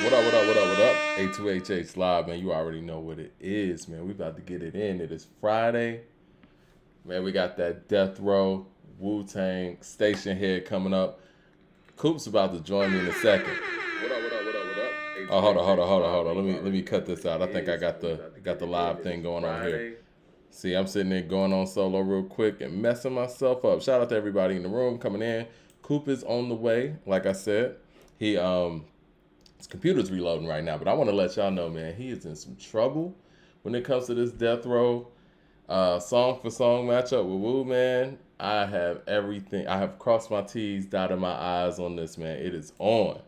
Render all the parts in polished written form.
What up, what up, what up, what up? A2HH Live, man. You already know what it is, man. We about to get it in. It is Friday. Man, we got that Death Row, Wu-Tang, Station Head coming up. Coop's about to join me in a second. What up, what up, what up, what up? Oh, hold on. Let me cut this out. I think I got the live thing going on here. See, I'm sitting there going on solo real quick and messing myself up. Shout out to everybody in the room coming in. Coop is on the way, like I said. His computer's reloading right now, but I want to let y'all know, man, he is in some trouble when it comes to this Death Row song for song matchup with Wu, man. I have everything. I have crossed my T's, dotted my I's on this, man. It is on.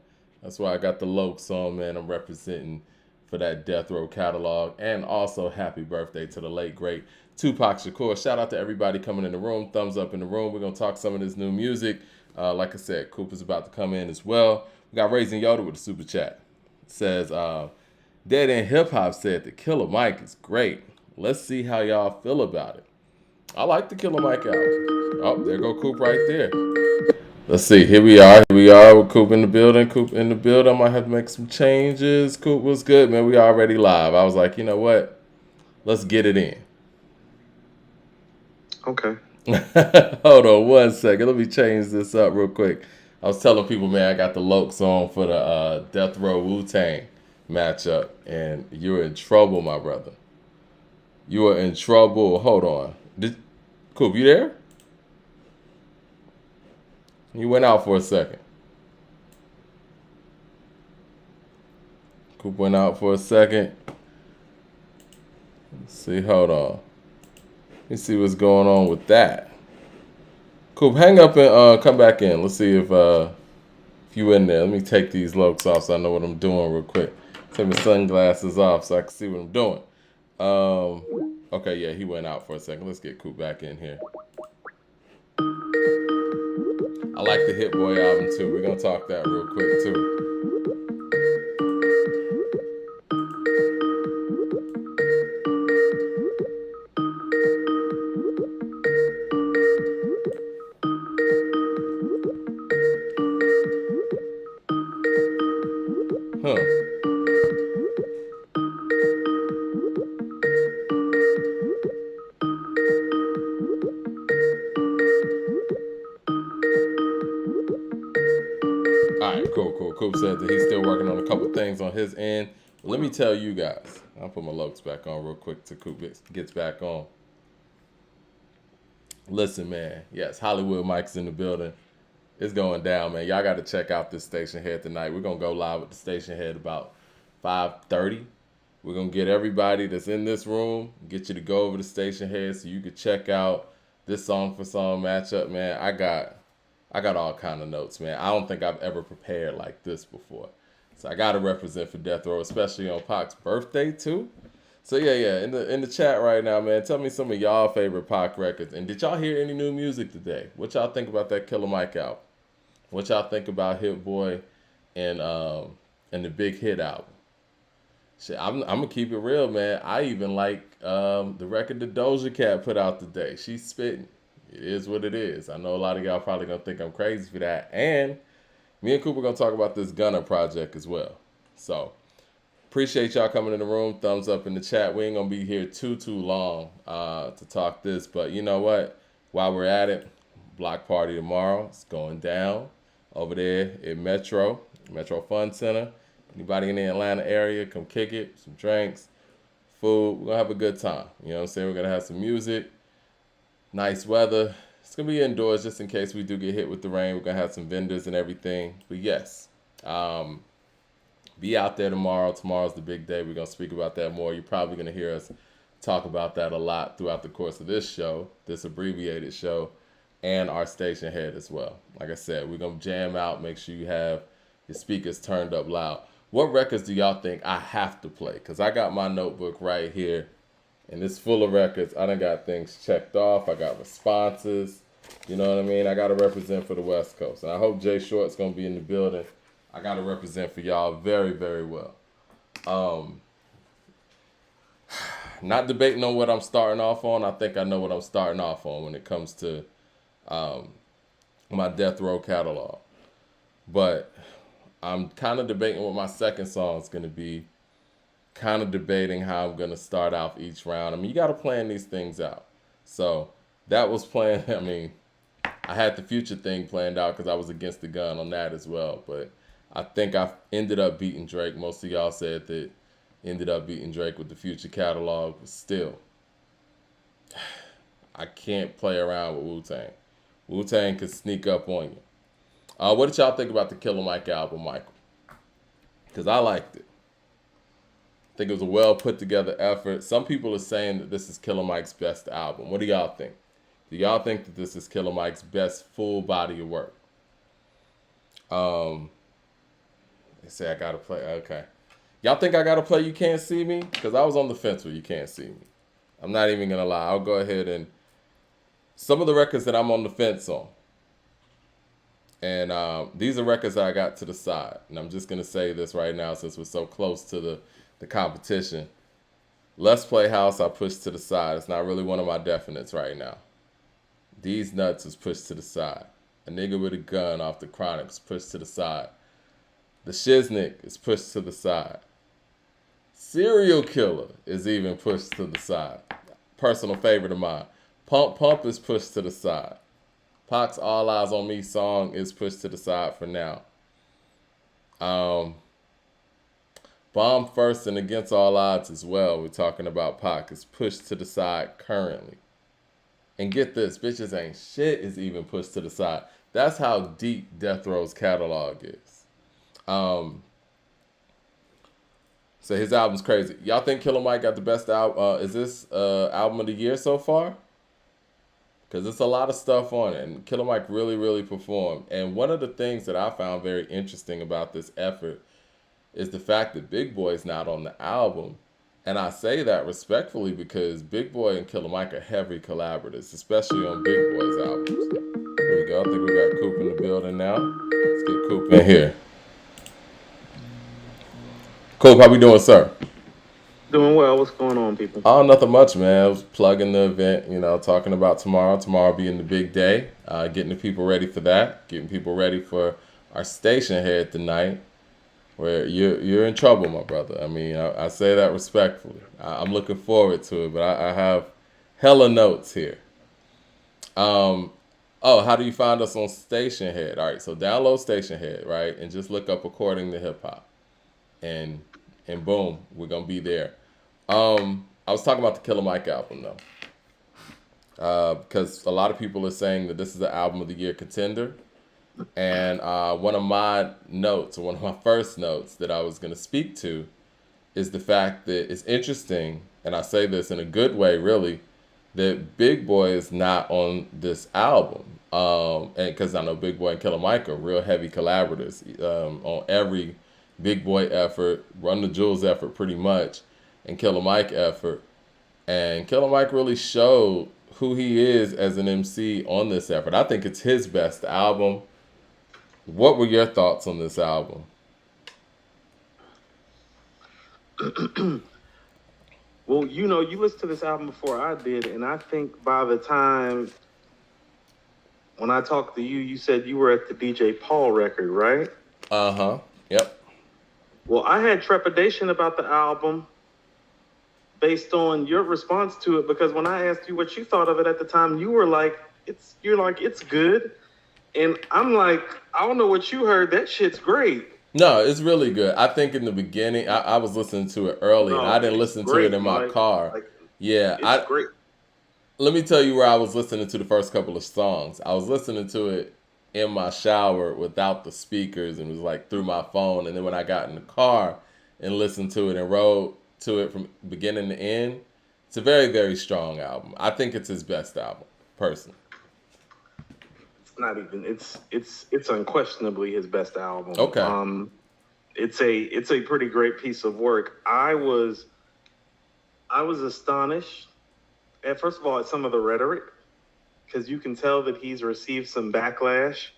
That's why I got the Lokes on, man. I'm representing for that Death Row catalog. And also, happy birthday to the late, great Tupac Shakur. Shout out to everybody coming in the room. Thumbs up in the room. We're going to talk some of this new music. Like I said, Cooper's about to come in as well. We got Raising Yoda with a super chat. It says, Dead End Hip Hop said the Killer Mike is great. Let's see how y'all feel about it. I like the Killer Mike album. Oh, there go Coop right there. Let's see. Here we are. Here we are with Coop in the building. Coop in the building. I might have to make some changes. Coop was good, man. We already live. I was like, you know what? Let's get it in. Okay. Hold on one second. Let me change this up real quick. I was telling people, man, I got the Lokes on for the Death Row Wu-Tang matchup, and you're in trouble, my brother. You are in trouble. Hold on. Coop, you there? You went out for a second. Coop went out for a second. Let's see, hold on. Let's see what's going on with that. Coop, hang up and come back in. Let's see if you in there. Let me take these Lokes off so I know what I'm doing real quick. Take my sunglasses off so I can see what I'm doing. Okay, yeah, he went out for a second. Let's get Coop back in here. I like the Hit Boy album too. We're gonna talk that real quick too. Huh. All right, cool. Coop said that he's still working on a couple things on his end. Let me tell you guys. I'll put my Lokes back on real quick till Coop gets back on. Listen, man. Yes, Hollywood Mike's in the building. It's going down, man. Y'all got to check out this Station Head tonight. We're going to go live with the Station Head about 5:30. We're going to get everybody that's in this room, get you to go over to Station Head so you can check out this song for song matchup, man. I got all kind of notes, man. I don't think I've ever prepared like this before. So I got to represent for Death Row, especially on Pac's birthday too. So yeah, in the chat right now, man, tell me some of y'all favorite Pac records. And did y'all hear any new music today? What y'all think about that Killer Mike album? What y'all think about Hit Boy and the Big Hit album? Shit, I'm gonna keep it real, man. I even like the record that Doja Cat put out today. She's spitting. It is what it is. I know a lot of y'all probably gonna think I'm crazy for that. And me and Cooper gonna talk about this Gunna project as well. So appreciate y'all coming in the room. Thumbs up in the chat. We ain't gonna be here too long to talk this, but you know what? While we're at it, block party tomorrow. It's going down over there at Metro Fun Center. Anybody in the Atlanta area, come kick it, some drinks, food. We're gonna have a good time. You know what I'm saying? We're gonna have some music, nice weather. It's gonna be indoors just in case we do get hit with the rain. We're gonna have some vendors and everything. But yes, be out there tomorrow. Tomorrow's the big day. We're gonna speak about that more. You're probably gonna hear us talk about that a lot throughout the course of this show, this abbreviated show, and our Station Head as well. Like I said, we're gonna jam out. Make sure you have your speakers turned up loud. What records do y'all think I have to play? Because I got my notebook right here, and it's full of records. I done got things checked off. I got responses. You know what I mean? I got to represent for the West Coast. And I hope Jay Short's going to be in the building. I got to represent for y'all very, very well. Not debating on what I'm starting off on. I think I know what I'm starting off on when it comes to my Death Row catalog. But I'm kind of debating what my second song is going to be. Kind of debating how I'm going to start off each round. I mean, you got to plan these things out. So that was planned. I mean, I had the Future thing planned out because I was against the gun on that as well. But I think I ended up beating Drake. Most of y'all said that ended up beating Drake with the Future catalog. But still, I can't play around with Wu-Tang. Wu-Tang could sneak up on you. What did y'all think about the Killer Mike album, Michael? Because I liked it. I think it was a well put together effort. Some people are saying that this is Killer Mike's best album. What do y'all think? Do y'all think that this is Killer Mike's best full body of work? They say I gotta play. Okay. Y'all think I gotta play You Can't See Me? Because I was on the fence with You Can't See Me. I'm not even gonna lie. I'll go ahead and some of the records that I'm on the fence on. And these are records that I got to the side. And I'm just going to say this right now since we're so close to the competition. Let's Play House I pushed to the side. It's not really one of my definites right now. These Nuts is pushed to the side. A Nigga with a Gun off the Chronic is pushed to the side. The Shiznick is pushed to the side. Serial Killer is even pushed to the side. Personal favorite of mine. Pump Pump is pushed to the side. Pac's All Eyes on Me song is pushed to the side for now. Bomb First and Against All Odds as well. We're talking about Pac is pushed to the side currently. And get this, Bitches Ain't Shit is even pushed to the side. That's how deep Death Row's catalog is. So his album's crazy. Y'all think Killer Mike got the best album? Is this album of the year so far? Because there's a lot of stuff on it. And Killer Mike really, really performed. And one of the things that I found very interesting about this effort is the fact that Big Boy's not on the album. And I say that respectfully because Big Boy and Killer Mike are heavy collaborators, especially on Big Boy's albums. Here we go. I think we got Coop in the building now. Let's get Coop in here. Coop, how we doing, sir? Doing well. What's going on, people? Oh, nothing much, man. I was plugging the event, talking about tomorrow. Tomorrow being the big day. Getting the people ready for that. Getting people ready for our station head tonight. Where you're in trouble, my brother. I mean, I say that respectfully. I'm looking forward to it, but I have hella notes here. How do you find us on Station Head? All right, so download Station Head, right, and just look up According to Hip Hop, and boom, we're gonna be there. I was talking about the Killer Mike album though, because a lot of people are saying that this is the album of the year contender. And one of my notes, or one of my first notes that I was going to speak to is the fact that it's interesting, and I say this in a good way, really, that Big Boy is not on this album. And because I know Big Boy and Killer Mike are real heavy collaborators on every Big Boy effort, Run the Jewels effort pretty much, and Killer Mike effort. And Killer Mike really showed who he is as an MC on this effort. I think it's his best album. What were your thoughts on this album? Well, you listened to this album before I did, and I think by the time when I talked to you, you said you were at the DJ Paul record, right? Uh-huh. Yep. Well, I had trepidation about the album based on your response to it, because when I asked you what you thought of it at the time, you were like, it's good. And I'm like, I don't know what you heard. That shit's great. No, it's really good. I think in the beginning, I was listening to it early, and I didn't listen to it in my car. Yeah, it's great. Let me tell you where I was listening to the first couple of songs. I was listening to it in my shower without the speakers, and it was like through my phone. And then when I got in the car and listened to it and rode to it from beginning to end, it's a very, very strong album. I think it's his best album, personally. Not even it's unquestionably his best album. Okay. It's a pretty great piece of work. I was astonished first of all at some of the rhetoric, because you can tell that he's received some backlash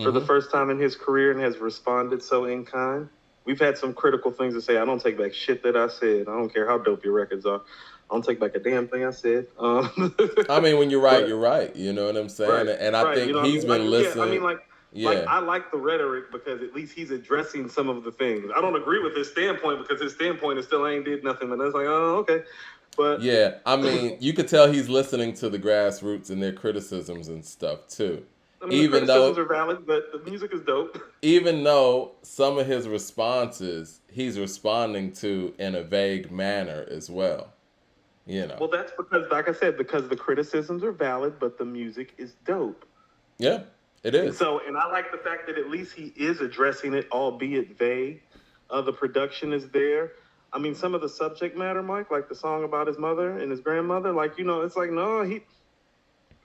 for the first time in his career and has responded so in kind. We've had some critical things to say. I don't take back shit that I said. I don't care how dope your records are. I don't take back a damn thing I said. I mean, when you're right, you're right. You know what I'm saying? Right, and I think he's been listening. Yeah, Like, Yeah. I like the rhetoric because at least he's addressing some of the things. I don't agree with his standpoint because his standpoint is still ain't did nothing. And it's like, oh, okay. But Yeah. I mean, you could tell he's listening to the grassroots and their criticisms and stuff too. I mean, the Even criticisms though are valid, but the music is dope. even though some of his responses he's responding to in a vague manner as well. You know. Well, that's because, like I said, because the criticisms are valid, but the music is dope. Yeah, it is. And I like the fact that at least he is addressing it, albeit vague. The production is there. I mean, some of the subject matter, Mike, like the song about his mother and his grandmother, like, it's like, no,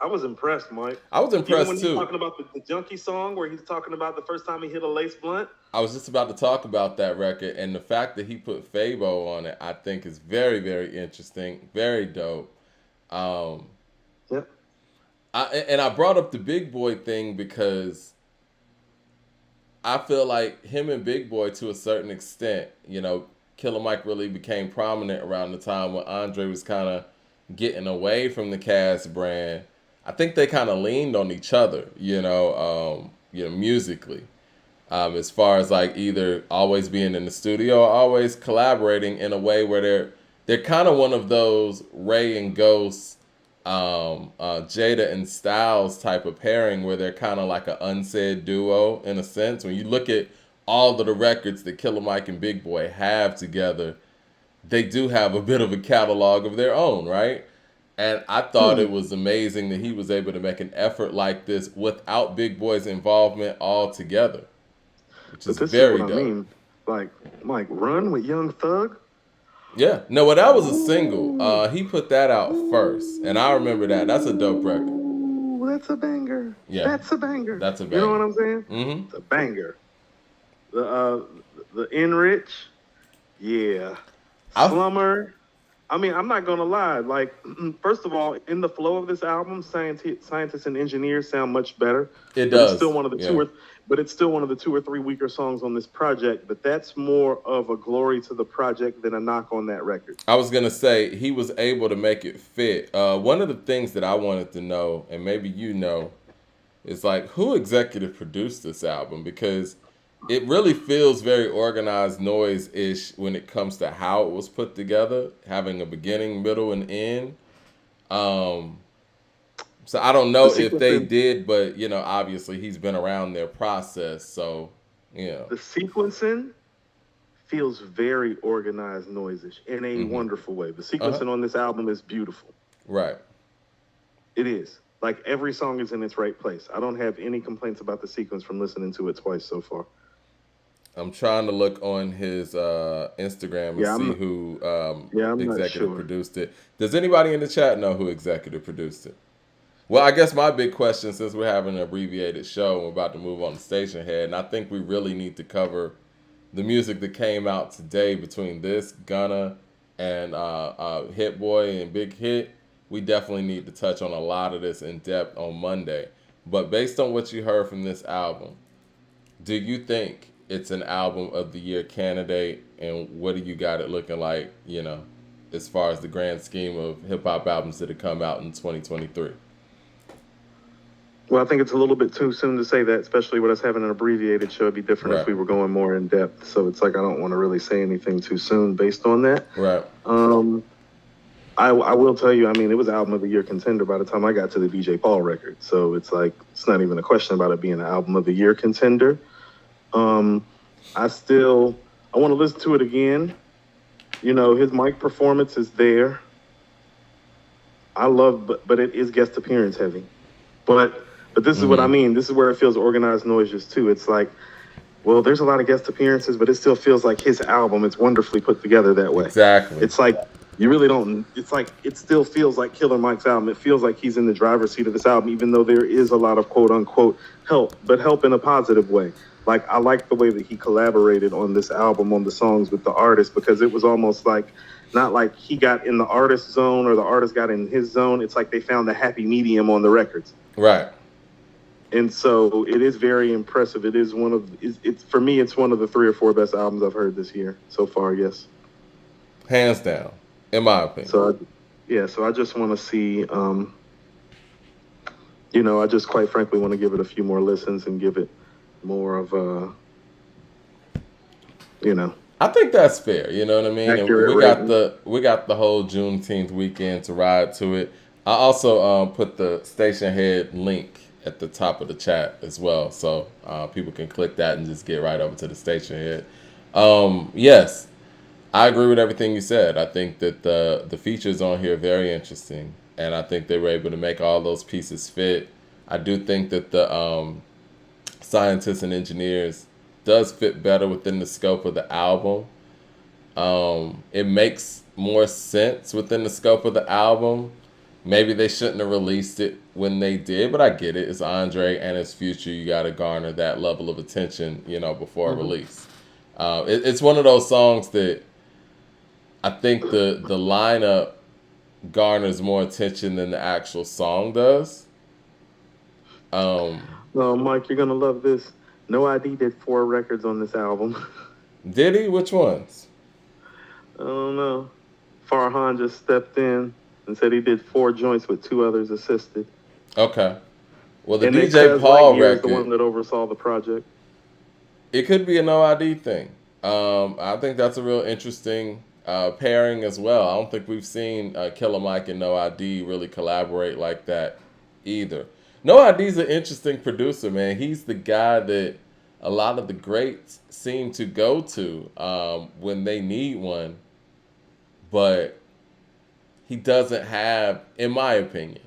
I was impressed, Mike. I was Even when impressed he's too. talking about the junkie song where he's talking about the first time he hit a lace blunt. I was just about to talk about that record, and the fact that he put Fabo on it, I think is very, very interesting, very dope. Um, Yep. and I brought up the Big Boy thing because I feel like him and Big Boy, to a certain extent, Killer Mike really became prominent around the time when Andre was kind of getting away from the Cass brand. I think they kind of leaned on each other, musically. As far as like either always being in the studio or always collaborating in a way where they're kind of one of those Ray and Ghost, Jada and Styles type of pairing where they're kind of like an unsaid duo in a sense. When you look at all of the records that Killer Mike and Big Boy have together, they do have a bit of a catalog of their own, right? And I thought it was amazing that he was able to make an effort like this without Big Boy's involvement altogether, which is very dope. I mean, like Mike, Run with Young Thug. Yeah, no, well, that was a single. He put that out first, and I remember that. That's a dope record. Ooh, that's a banger. Yeah, that's a banger. That's a banger. You know what I'm saying? Mm-hmm. It's a banger. The Enrich, yeah. Slummer. I mean, I'm not gonna lie. Like, first of all, in the flow of this album, scientists and engineers sound much better. It does. It's still one of the it's still one of the 2 or 3 weaker songs on this project. But that's more of a glory to the project than a knock on that record. I was gonna say he was able to make it fit. One of the things that I wanted to know, and maybe is like who executive produced this album, because it really feels very organized noise-ish when it comes to how it was put together, having a beginning, middle, and end. So I don't know if they did, but obviously he's been around their process, so the sequencing feels very organized noise-ish in a wonderful way. The sequencing on this album is beautiful. Right. It is. Like, every song is in its right place. I don't have any complaints about the sequence from listening to it twice so far. I'm trying to look on his Instagram and see who executive produced it. Does anybody in the chat know who executive produced it? Well, I guess my big question, since we're having an abbreviated show and we're about to move on to Station Head, and I think we really need to cover the music that came out today between this, Gunna, and Hit Boy and Big Hit. We definitely need to touch on a lot of this in depth on Monday. But based on what you heard from this album, do you think it's an album of the year candidate, and what do you got it looking like, as far as the grand scheme of hip-hop albums that have come out in 2023? Well, I think it's a little bit too soon to say that, especially with us having an abbreviated show. It'd be different if we were going more in depth. So it's like I don't want to really say anything too soon based on that. Right. I will tell you, I mean, it was album of the year contender by the time I got to the DJ Paul record. So it's like, it's not even a question about it being an album of the year contender. I want to listen to it again. His mic performance is there. But it is guest appearance heavy. But this is what I mean. This is where it feels organized noises too. It's like, well, there's a lot of guest appearances, but it still feels like his album. It's wonderfully put together that way. Exactly. It's like, you really don't, it's like, it still feels like Killer Mike's album. It feels like he's in the driver's seat of this album, even though there is a lot of quote unquote help, but help in a positive way. Like, I like the way that he collaborated on this album, on the songs with the artist, because it was almost like, not like he got in the artist zone or the artist got in his zone. It's like they found the happy medium on the records. Right. And so it is very impressive. It is for me, it's one of the 3 or 4 best albums I've heard this year so far. Yes. Hands down, in my opinion. So I just want to see, I just quite frankly want to give it a few more listens and give it more of a, you know, I think that's fair. You know what I mean? And accurate we got rating. the whole Juneteenth weekend to ride to it. I also put the station head link at the top of the chat as well, so people can click that and just get right over to the station head. Yes, I agree with everything you said. I think that the features on here are very interesting, and I think they were able to make all those pieces fit. I do think that the scientists and engineers does fit better within the scope of the album. It makes more sense within the scope of the album. Maybe they shouldn't have released it when they did, but I get it. It's Andre and it's Future. You got to garner that level of attention, before a Hmm. release. It's one of those songs that I think the lineup garners more attention than the actual song does. Um, No, Mike, you're gonna love this. No ID did 4 records on this album. did he? Which ones? I don't know. Farhan just stepped in and said he did 4 joints with 2 others assisted. Okay. Well, the And then DJ Cuz Paul Lightyear is the record, one that oversaw the project. it could be a no ID thing. I think that's a real interesting pairing as well. I don't think we've seen Killer Mike and No ID really collaborate like that either. No ID is an interesting producer, man. He's the guy that a lot of the greats seem to go to when they need one, but he doesn't have, in my opinion,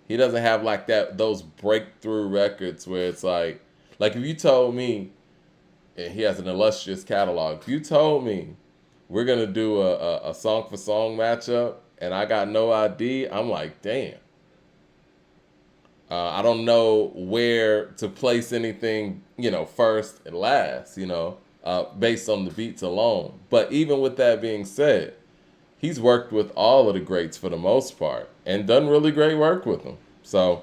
he doesn't have like those breakthrough records where it's like if you told me, and he has an illustrious catalog. If you told me we're gonna do a song for song matchup and I got No ID, I'm like, damn. I don't know where to place anything, first and last, based on the beats alone. But even with that being said, he's worked with all of the greats for the most part and done really great work with them. So,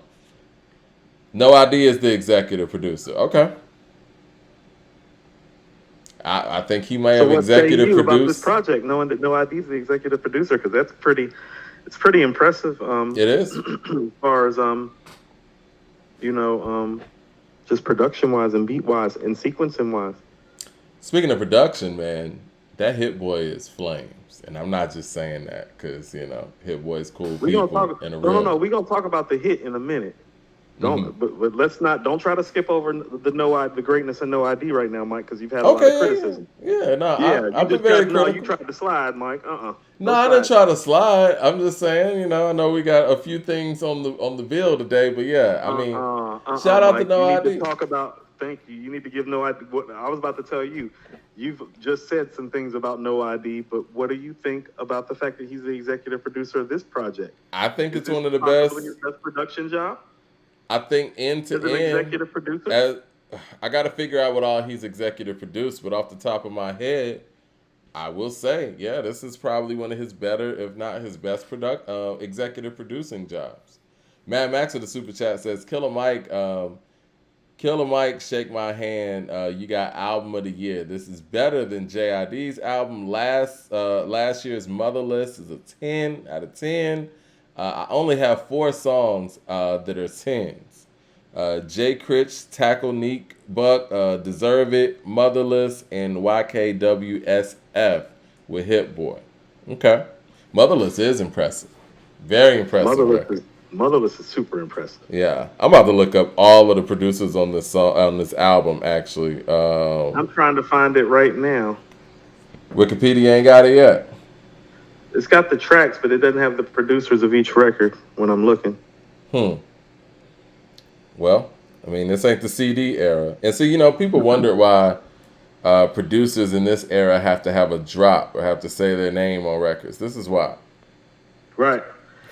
No ID is the executive producer. Okay. I think he may So have what say executive you about this produced. project, knowing that No ID is the executive producer? Because it's pretty impressive. It is. As far as just production wise and beat wise and sequencing wise. Speaking of production, man, that Hit Boy is flames, and I'm not just saying that because Hit Boy is cool We gonna people talk. and a No, no, real. no. We gonna talk about the hit in a minute. Hmm. But let's not. Don't try to skip over the greatness of No ID right now, Mike, because you've had a lot of Okay, criticism. yeah. No, Yeah, I've been very you critical. tried to slide, Mike. No, No I didn't slide. try to slide. I'm just saying, I know we got a few things on the bill today, but yeah, I mean, shout out to Mike. No You need to ID. talk about. Thank you. You need to give No ID. What I was about to tell you. You've just said some things about No ID, but what do you think about the fact that he's the executive producer of this project? I think Is it's this one of the possibly best. his best production job I think end to as an end, executive producer? as I got to figure out what all he's executive produced, but off the top of my head, I will say, yeah, this is probably one of his better, if not his best executive producing jobs. Mad Max in the super chat says, Killer Mike, shake my hand. You got album of the year. This is better than JID's album. Last year's Motherless is a 10 out of 10. I only have 4 songs that are 10s. J. Critch, Tackle Neek, Buck, Deserve It, Motherless, and YKWSF with Hit Boy. Okay. Motherless is impressive. Very impressive Motherless record. is Motherless is super impressive. Yeah, I'm about to look up all of the producers on this song, on this album. Actually, I'm trying to find it right now. Wikipedia ain't got it yet. It's got the tracks, but it doesn't have the producers of each record when I'm looking. Well, I mean, this ain't the CD era, and see, people wonder why producers in this era have to have a drop or have to say their name on records. This is why. Right.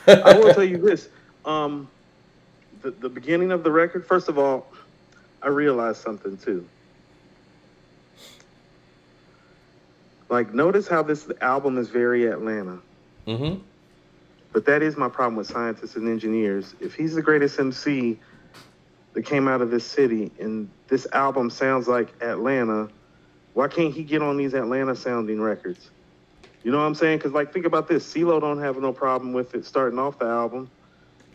I will tell you this. The beginning of the record, first of all, I realized something too. Like, notice how this album is very Atlanta. Mm-hmm. But that is my problem with scientists and engineers. If he's the greatest MC that came out of this city and this album sounds like Atlanta, why can't he get on these Atlanta sounding records? You know what I'm saying? Because, like, think about this. CeeLo don't have no problem with it starting off the album.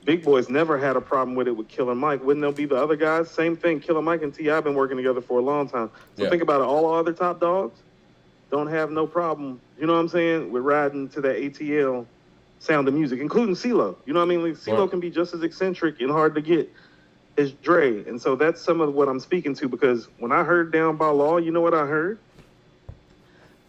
Big Boy's never had a problem with it with Killer Mike. Wouldn't there be the other guys? Same thing. Killer Mike and T.I. been working together for a long time. So Yeah. think about it. All other top dogs don't have no problem, you know what I'm saying, with riding to that ATL sound of music, including CeeLo. You know what I mean? Like, CeeLo Right. can be just as eccentric and hard to get as Dre. And so that's some of what I'm speaking to, because when I heard Down by Law, you know what I heard?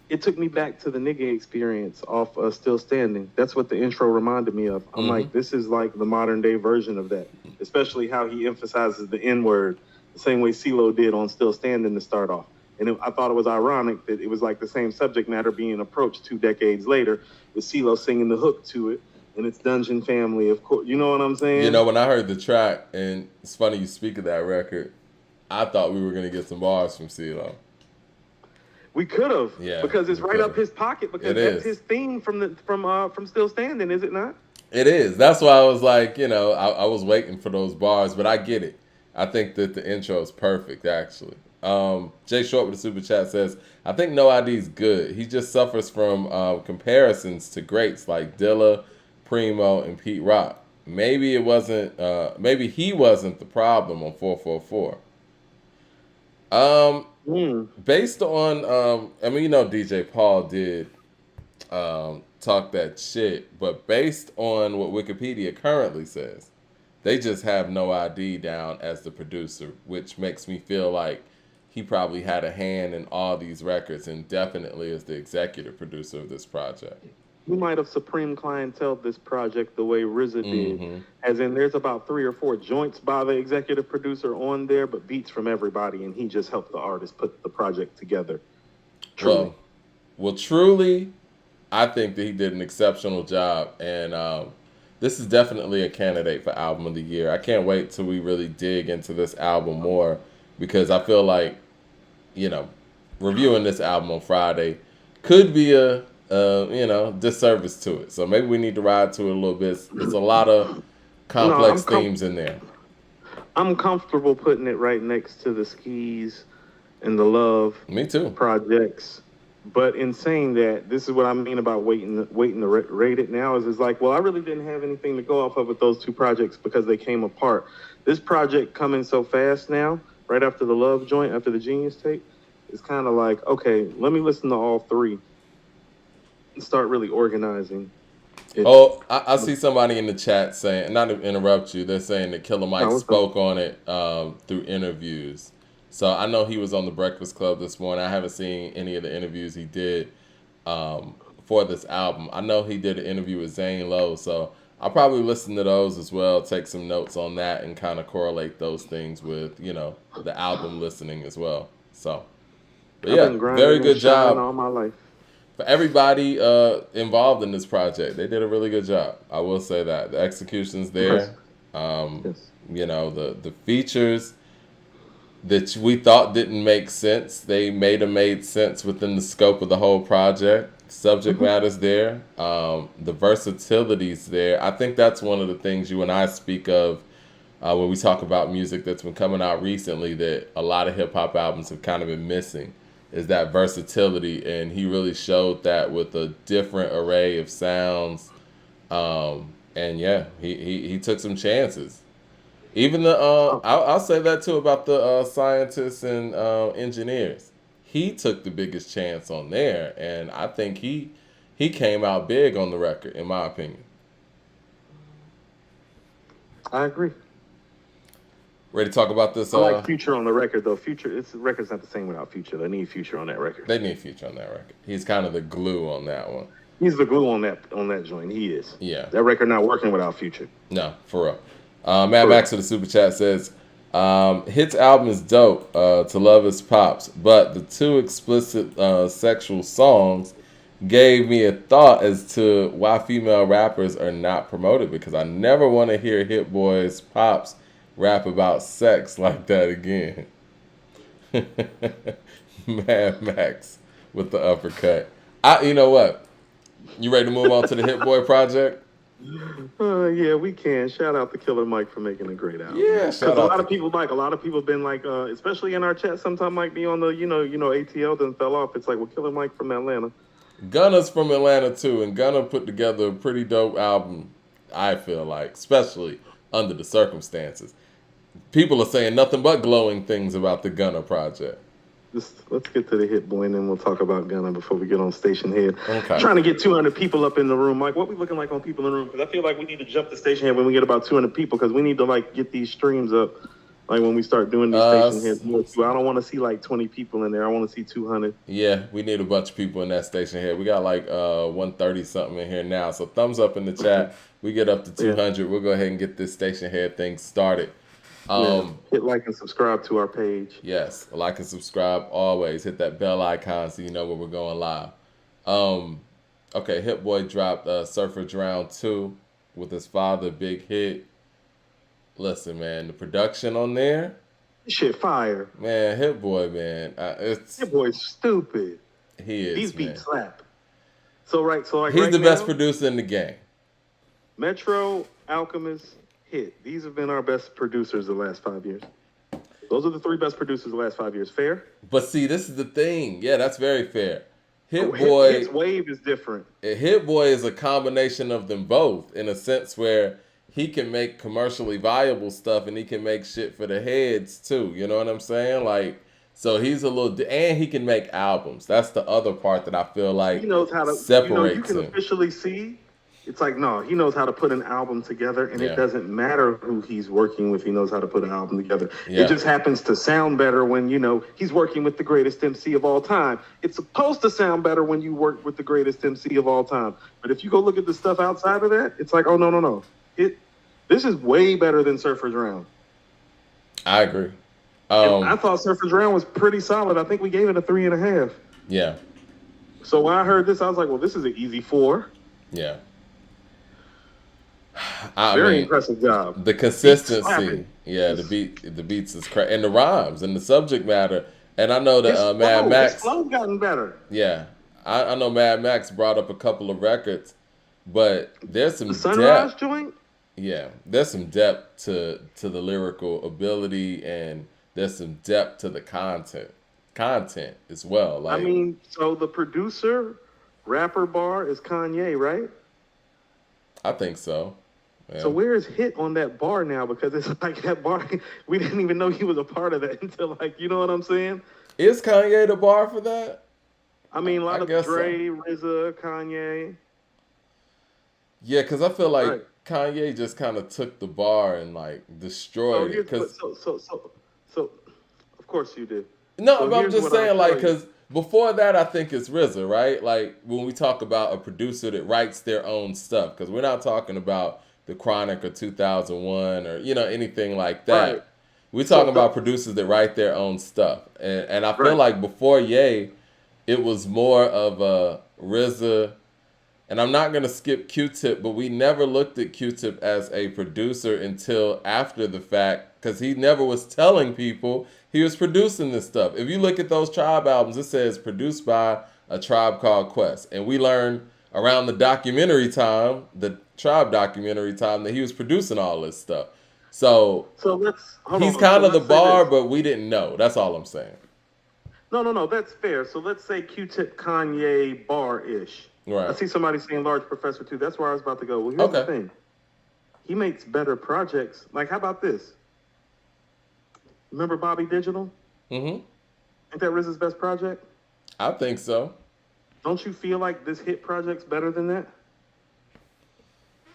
It took me back to the nigga experience off Still Standing. That's what the intro reminded me of. I'm like, this is like the modern day version of that, especially how he emphasizes the N word, the same way CeeLo did on Still Standing to start off. And I thought it was ironic that it was like the same subject matter being approached 2 decades later, with CeeLo singing the hook to it, and it's Dungeon Family, of course. You know what I'm saying? You know, when I heard the track, and it's funny you speak of that record, I thought we were gonna get some bars from CeeLo. We could have, Yeah, because it's we right could've. up his pocket. Because It that's is. his theme from Still Standing, is it not? It is. That's why I was like, you know, I was waiting for those bars, but I get it. I think that the intro is perfect, actually. Jay Short with the super chat says, I think No ID's good. He just suffers from comparisons to greats like Dilla, Primo, and Pete Rock. Maybe it wasn't. Maybe he wasn't the problem on 444. Based on, I mean, you know, DJ Paul did talk that shit, but based on what Wikipedia currently says, they just have No ID down as the producer, which makes me feel like he probably had a hand in all these records and definitely is the executive producer of this project. He might have supreme clientele this project the way RZA did. As in, there's about 3 or 4 joints by the executive producer on there, but beats from everybody, and he just helped the artist put the project together. Truly. Well, truly, I think that he did an exceptional job, and this is definitely a candidate for Album of the Year. I can't wait till we really dig into this album more, because I feel like, you know, reviewing this album on Friday could be a you know, disservice to it. So maybe we need to ride to it a little bit. There's a lot of complex themes in there. I'm comfortable putting it right next to the Skis and the Love Me too. projects. But in saying that, this is what I mean about waiting to rate it now is like, well, I really didn't have anything to go off of with those 2 projects because they came apart. This project coming so fast now, right after the Love joint, after the Genius tape, it's kind of like, okay, let me listen to all 3 and start really organizing. I see somebody in the chat saying, not to interrupt you, they're saying that Killer Mike spoke on it through interviews. So I know he was on the Breakfast Club this morning. I haven't seen any of the interviews he did for this album. I know he did an interview with Zane Lowe, so I'll probably listen to those as well, take some notes on that, and kind of correlate those things with, you know, the album listening as well. So, but yeah, very good job all my life. for everybody involved in this project. They did a really good job. I will say that. The execution's there. Yes. You know, the features that we thought didn't make sense, they made sense within the scope of the whole project. Subject matter's there. The versatility's there. I think that's one of the things you and I speak of when we talk about music that's been coming out recently that a lot of hip-hop albums have kind of been missing, is that versatility, and he really showed that with a different array of sounds. And yeah, he took some chances. Even the I'll say that too about the scientists and engineers. He took the biggest chance on there, and I think he came out big on the record, in my opinion. I agree. Ready to talk about this? I like Future on the record, though. The record's not the same without Future. They need Future on that record. They need Future on that record. He's kind of the glue on that one. He's the glue on that joint. He is. Yeah. That record not working without Future. No, for real. Mad Max with the super chat says, Hit's album is dope. To Love His Pops, but the 2 explicit sexual songs gave me a thought as to why female rappers are not promoted, because I never want to hear Hit Boy's Pops rap about sex like that again. Mad Max with the uppercut. You know what? You ready to move on to the Hit Boy project? Yeah, we can. Shout out to Killer Mike for making a great album. Yeah, because a lot of people been like, especially in our chat, sometimes Mike be on the, you know, ATL then fell off. It's like, well, Killer Mike from Atlanta. Gunna's from Atlanta too, and Gunna put together a pretty dope album I feel like, especially under the circumstances. People are saying nothing but glowing things about the Gunna project. Let's get to the Hit Boy, and then we'll talk about Gunna before we get on Station Head. Okay. Trying to get 200 people up in the room. Like, what we looking like on people in the room? Because I feel like we need to jump to Station Head when we get about 200 people, because we need to like get these streams up. Like when we start doing these Station Heads more too. I don't want to see like 20 people in there. I want to see 200. Yeah, we need a bunch of people in that Station Head. We got like 130 something in here now. So thumbs up in the chat. We get up to 200. Yeah. We'll go ahead and get this Station Head thing started. Hit like and subscribe to our page. Yes, like and subscribe always. Hit that bell icon so you know when we're going live. Okay, Hit Boy dropped Surfer Drown 2 with his father, Big Hit. Listen, man, the production on there. Shit fire. Man, Hit Boy, man. Hit Boy's stupid. He is, These man. beats slap. So like he's right the now, best producer in the game. Metro, Alchemist, Hit. These have been our best producers the last 5 years. Those are the 3 best producers the last 5 years. Fair? But see, this is the thing. Yeah, that's very fair. Hit Boy. Hit's wave is different. Hit Boy is a combination of them both in a sense where he can make commercially viable stuff and he can make shit for the heads too. You know what I'm saying? Like, so he's a little, and he can make albums. That's the other part that I feel like he knows how to separates you can him. Officially see. It's like, no, he knows how to put an album together, and it doesn't matter who he's working with. He knows how to put an album together. Yeah. It just happens to sound better when, he's working with the greatest MC of all time. It's supposed to sound better when you work with the greatest MC of all time. But if you go look at the stuff outside of that, it's like, oh, no. This is way better than Surfer Drown. I agree. I thought Surfer Drown was pretty solid. I think we gave it a 3.5. Yeah. So when I heard this, I was like, well, this is an easy 4. Yeah. Very impressive job. The consistency, the beats is crazy, and the rhymes and the subject matter. And I know that Mad Max his flow's gotten better. Yeah, I know Mad Max brought up a couple of records, but there's some Sunrise depth. joint. Yeah, there's some depth to the lyrical ability, and there's some depth to the content as well. Like, I mean, so the producer, rapper bar is Kanye, right? I think so. Yeah. So where is Hit on that bar now? Because it's like that bar, we didn't even know he was a part of that until, like, you know what I'm saying? Is Kanye the bar for that? I mean, a lot of Dre, RZA, Kanye. Yeah, because I feel like Kanye just kind of took the bar and like destroyed it. So, of course you did. No, so but I'm just saying, like, because before that, I think it's RZA, right? Like when we talk about a producer that writes their own stuff, because we're not talking about The Chronic or 2001 or anything like that. Right. We're talking about producers that write their own stuff, and I feel like before Ye, it was more of a RZA. And I'm not going to skip Q-Tip, but we never looked at Q-Tip as a producer until after the fact, because he never was telling people he was producing this stuff. If you look at those Tribe albums, it says produced by A Tribe Called Quest. And we learned around the documentary time, the Tribe documentary time, that he was producing all this stuff. So he's kind of the bar, but we didn't know. That's all I'm saying. No, that's fair. So let's say Q-Tip Kanye bar-ish. Right. I see somebody saying Large Professor too. That's where I was about to go. Well, here's the thing. He makes better projects. Like, how about this? Remember Bobby Digital? Mm-hmm. Ain't that RZA's best project? I think so. Don't you feel like this Hit project's better than that?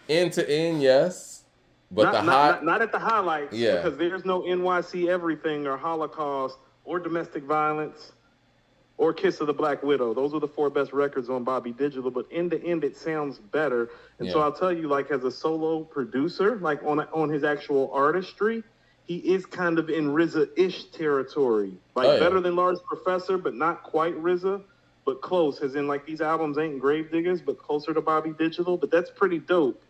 End to end, yes. But not at the highlights. Yeah. Because there's no NYC Everything or Holocaust or domestic violence or Kiss of the Black Widow. Those were the 4 best records on Bobby Digital, but end to end it sounds better. And so I'll tell you, like, as a solo producer, like on his actual artistry, he is kind of in RZA-ish territory. Like better than Large Professor, but not quite RZA, but close. As in, like, these albums ain't Gravediggers, but closer to Bobby Digital. But that's pretty dope.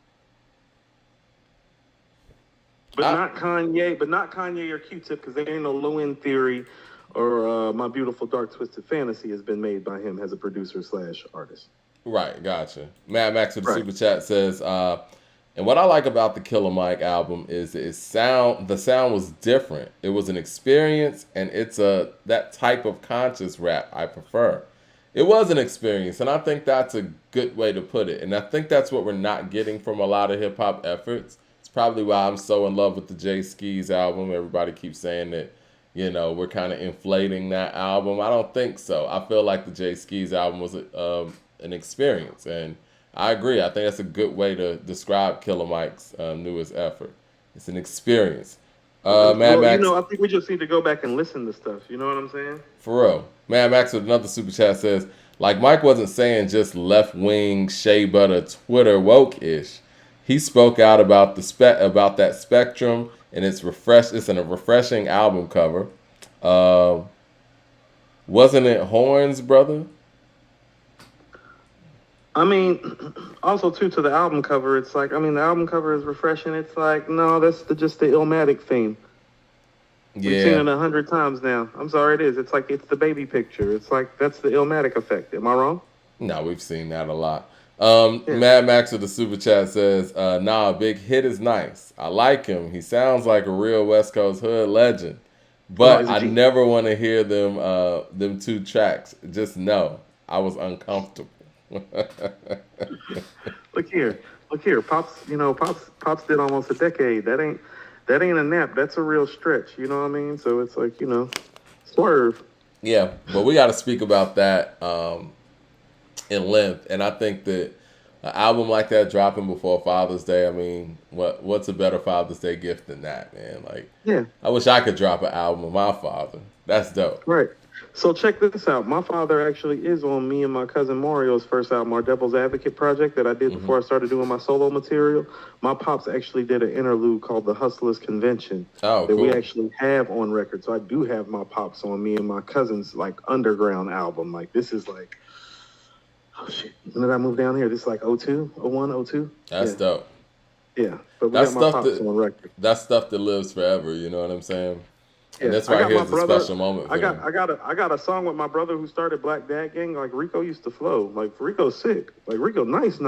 But not Kanye or Q-Tip, because there ain't no Low End Theory or My Beautiful Dark Twisted Fantasy has been made by him as a producer / artist. Right, gotcha. Mad Max with the super chat says, and what I like about the Killer Mike album is the sound was different. It was an experience, and it's that type of conscious rap I prefer. It was an experience, and I think that's a good way to put it. And I think that's what we're not getting from a lot of hip hop efforts. It's probably why I'm so in love with the Jay Skis album. Everybody keeps saying that, we're kind of inflating that album. I don't think so. I feel like the Jay Skis album was an experience, and I agree. I think that's a good way to describe Killer Mike's newest effort. It's an experience. Mad Well, Max, I think we just need to go back and listen to stuff. You know what I'm saying? for real. Mad Max with another super chat says, like Mike wasn't saying just left wing shea butter Twitter woke ish. He spoke out about about that spectrum, and it's in a refreshing album cover. Uh, wasn't it Horns, brother? I mean, also too to the album cover. It's like, I mean, the album cover is refreshing. It's like, no, that's just the Illmatic theme. We've seen it 100 times now. I'm sorry, it is. It's like it's the baby picture. It's like that's the Illmatic effect. Am I wrong? No, we've seen that a lot. Mad Max with the super chat says, "Nah, Big Hit is nice. I like him. He sounds like a real West Coast hood legend. But I never want to hear them two tracks. Just know I was uncomfortable." Look here, Pops. Pops did almost a decade. That ain't a nap. That's a real stretch. You know what I mean? So it's like, swerve. Yeah, but we got to speak about that in length, and I think that an album like that dropping before Father's Day. I mean, what's a better Father's Day gift than that, man? Like, yeah, I wish I could drop an album with my father. That's dope. Right. So check this out. My father actually is on me and my cousin Mario's first album, our Devil's Advocate project that I did before I started doing my solo material. My pops actually did an interlude called the Hustlers Convention that we actually have on record. So I do have my pops on me and my cousin's like underground album. Like this is like, oh shit, when did I move down here? This is like 02, 01, 02? That's dope. Yeah, but we got my pops on record. That's stuff that lives forever, you know what I'm saying? Yeah, and that's right here is a special moment for I got a song with my brother who started Black Dad Gang. Like Rico used to flow. Like Rico's sick. Like Rico nice.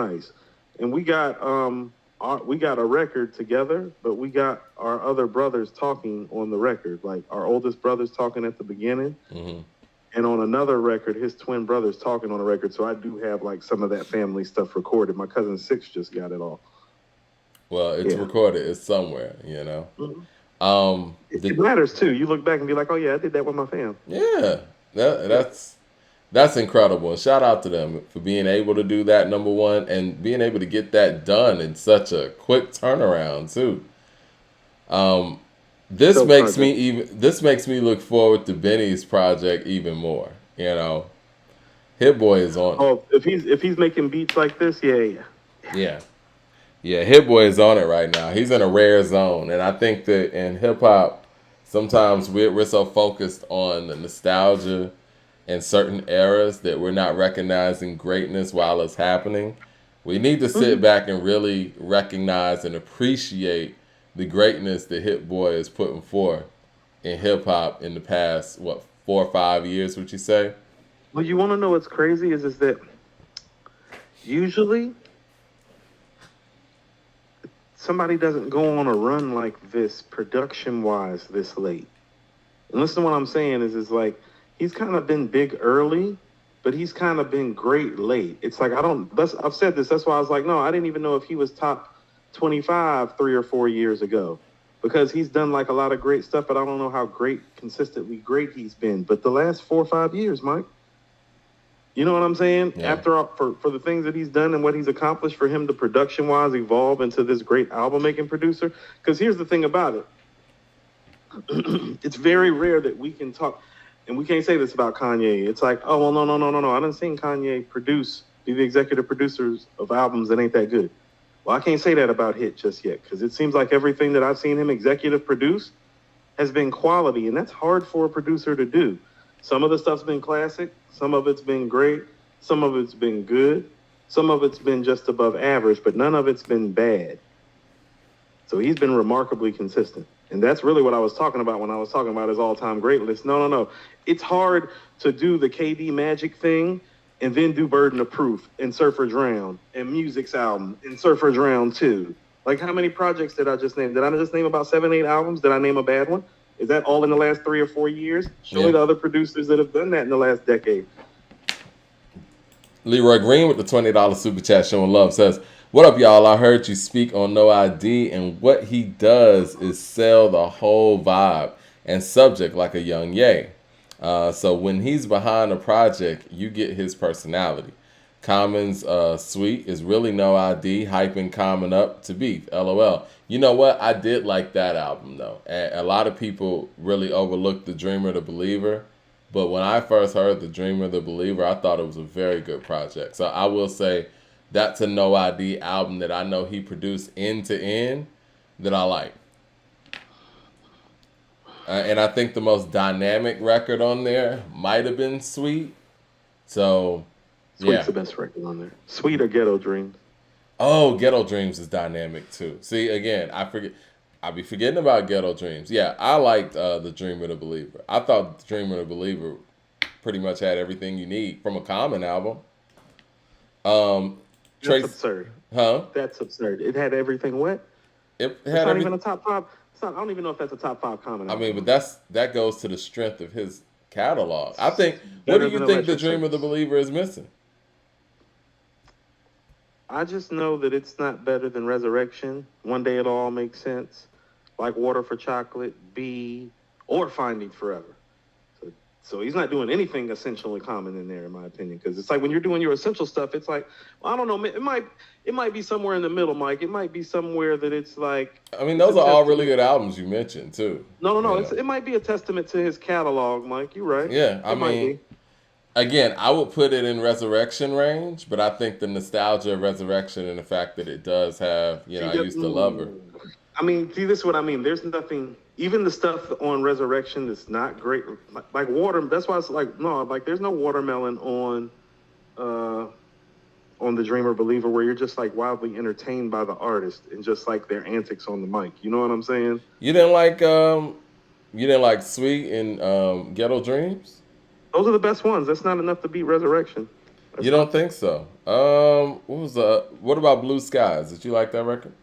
And we got a record together, but we got our other brothers talking on the record. Like our oldest brother's talking at the beginning. Mm-hmm. And on another record, his twin brother's talking on the record. So I do have like some of that family stuff recorded. My cousin Six just got it all. Well, it's recorded. It's somewhere, you know. Mm-hmm. It matters too. You look back and be like, "Oh yeah, I did that with my fam." Yeah, that's incredible. And shout out to them for being able to do that. Number one, and being able to get that done in such a quick turnaround too. This makes me look forward to Benny's project even more. You know, Hit Boy is on. Oh, if he's making beats like this, yeah. Yeah, Hit Boy is on it right now. He's in a rare zone. And I think that in hip-hop, sometimes we're so focused on the nostalgia and certain eras that we're not recognizing greatness while it's happening. We need to sit back and really recognize and appreciate the greatness that Hit Boy is putting forth in hip-hop in the past, 4 or 5 years, would you say? Well, you want to know what's crazy is that usually somebody doesn't go on a run like this production-wise this late. And listen to what I'm saying is like, he's kind of been big early, but he's kind of been great late. It's like, I've said this, that's why I was like, no, I didn't even know if he was top 25 3 or 4 years ago. Because he's done like a lot of great stuff, but I don't know how consistently great he's been. But the last 4 or 5 years, Mike, you know what I'm saying? Yeah. For the things that he's done and what he's accomplished, for him to production-wise evolve into this great album-making producer. Because here's the thing about it. It's very rare that we can talk, and we can't say this about Kanye. It's like, oh, well, no. I done seen Kanye be the executive producers of albums that ain't that good. Well, I can't say that about Hit just yet, because it seems like everything that I've seen him executive produce has been quality, and that's hard for a producer to do. Some of the stuff's been classic. Some of it's been great. Some of it's been good. Some of it's been just above average, but none of it's been bad. So he's been remarkably consistent. And that's really what I was talking about when I was talking about his all-time great list. No. It's hard to do the KD Magic thing and then do Burden of Proof and Surfer Drown and Music's album and Surfer Drown 2. Like, how many projects did I just name? Did I just name about 7, 8 albums? Did I name a bad one? Is that all in the last 3 or 4 years? Show me the other producers that have done that in the last decade. Leroy Green with the $20 super chat showing love says, "What up, y'all? I heard you speak on No ID, and what he does is sell the whole vibe and subject like a young Ye. So when he's behind a project, you get his personality. Common's suite is really No ID, hyping Common up to beef. LOL. You know what? I did like that album though. And a lot of people really overlooked The Dreamer, The Believer. But when I first heard The Dreamer, The Believer, I thought it was a very good project. So I will say that's a No ID album that I know he produced end to end that I like. And I think the most dynamic record on there might have been Sweet. So, Sweet's yeah. the best record on there. Sweet or Ghetto Dreams? Oh, Ghetto Dreams is dynamic too. See, again, I be forgetting about Ghetto Dreams. Yeah, I liked The Dreamer, The Believer. I thought The Dreamer, The Believer pretty much had everything you need from a Common album. That's absurd. Huh? That's absurd. It had everything what? It's not even a top 5. I don't even know if that's a top 5 Common album. I mean, but that goes to the strength of his catalog. I think. What do you think The Dreamer, The Believer is missing? I just know that it's not better than Resurrection. One Day It'll All Make Sense. Like Water for Chocolate, B, or Finding Forever. So he's not doing anything essentially common in there, in my opinion. Because it's like when you're doing your essential stuff, it's like, well, I don't know, it might be somewhere in the middle, Mike. It might be somewhere that it's like. I mean, those are all really good albums you mentioned too. No. It might be a testament to his catalog, Mike. You're right. Yeah, I mean, again, I would put it in Resurrection range, but I think the nostalgia of Resurrection and the fact that it does have, I used to love her. I mean, see, this is what I mean. There's nothing, even the stuff on Resurrection that's not great. Like water, that's why it's like, no, like there's no watermelon on The Dreamer Believer where you're just like wildly entertained by the artist and just like their antics on the mic. You know what I'm saying? You didn't like Sweet and Ghetto Dreams? Those are the best ones. That's not enough to beat Resurrection. You don't think so? What about Blue Skies? Did you like that record?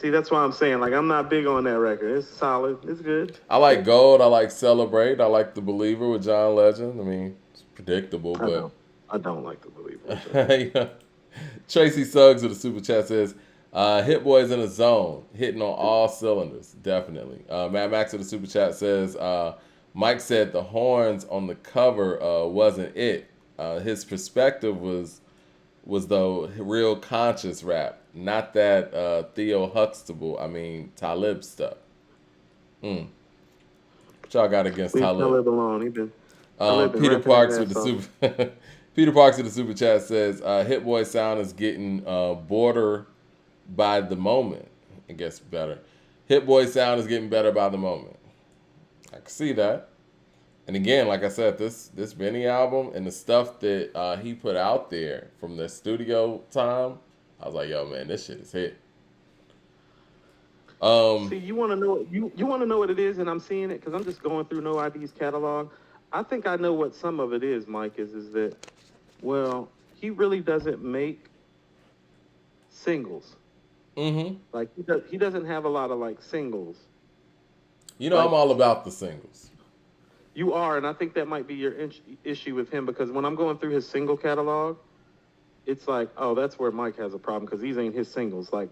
See, that's why I'm saying, like, I'm not big on that record. It's solid. It's good. I like Gold. I like Celebrate. I like The Believer with John Legend. I mean, it's predictable, but I don't like The Believer. Yeah. Tracy Suggs with the super chat says, Hit Boy's in a zone, hitting on all cylinders, definitely. Mad Max with the super chat says, Mike said the horns on the cover wasn't it. His perspective was the real conscious rap, not that Theo Huxtable, Talib stuff. What y'all got against Leave Talib? Talib alone. Peter Parks with the super Peter Parks with the super chat says, Hit Boy sound is getting border by the moment. It gets better. Hit Boy sound is getting better by the moment. I can see that. And again, like I said, this Benny album and the stuff that he put out there from the studio time, I was like, yo, man, this shit is hit. See, you want to know you want to know what it is, and I'm seeing it because I'm just going through No ID's catalog. I think I know what some of it is, Mike. Is that, well, he really doesn't make singles. Mm-hmm. Like he doesn't have a lot of like singles. I'm all about the singles. You are, and I think that might be your issue with him because when I'm going through his single catalog, it's like, oh, that's where Mike has a problem because these ain't his singles. Like,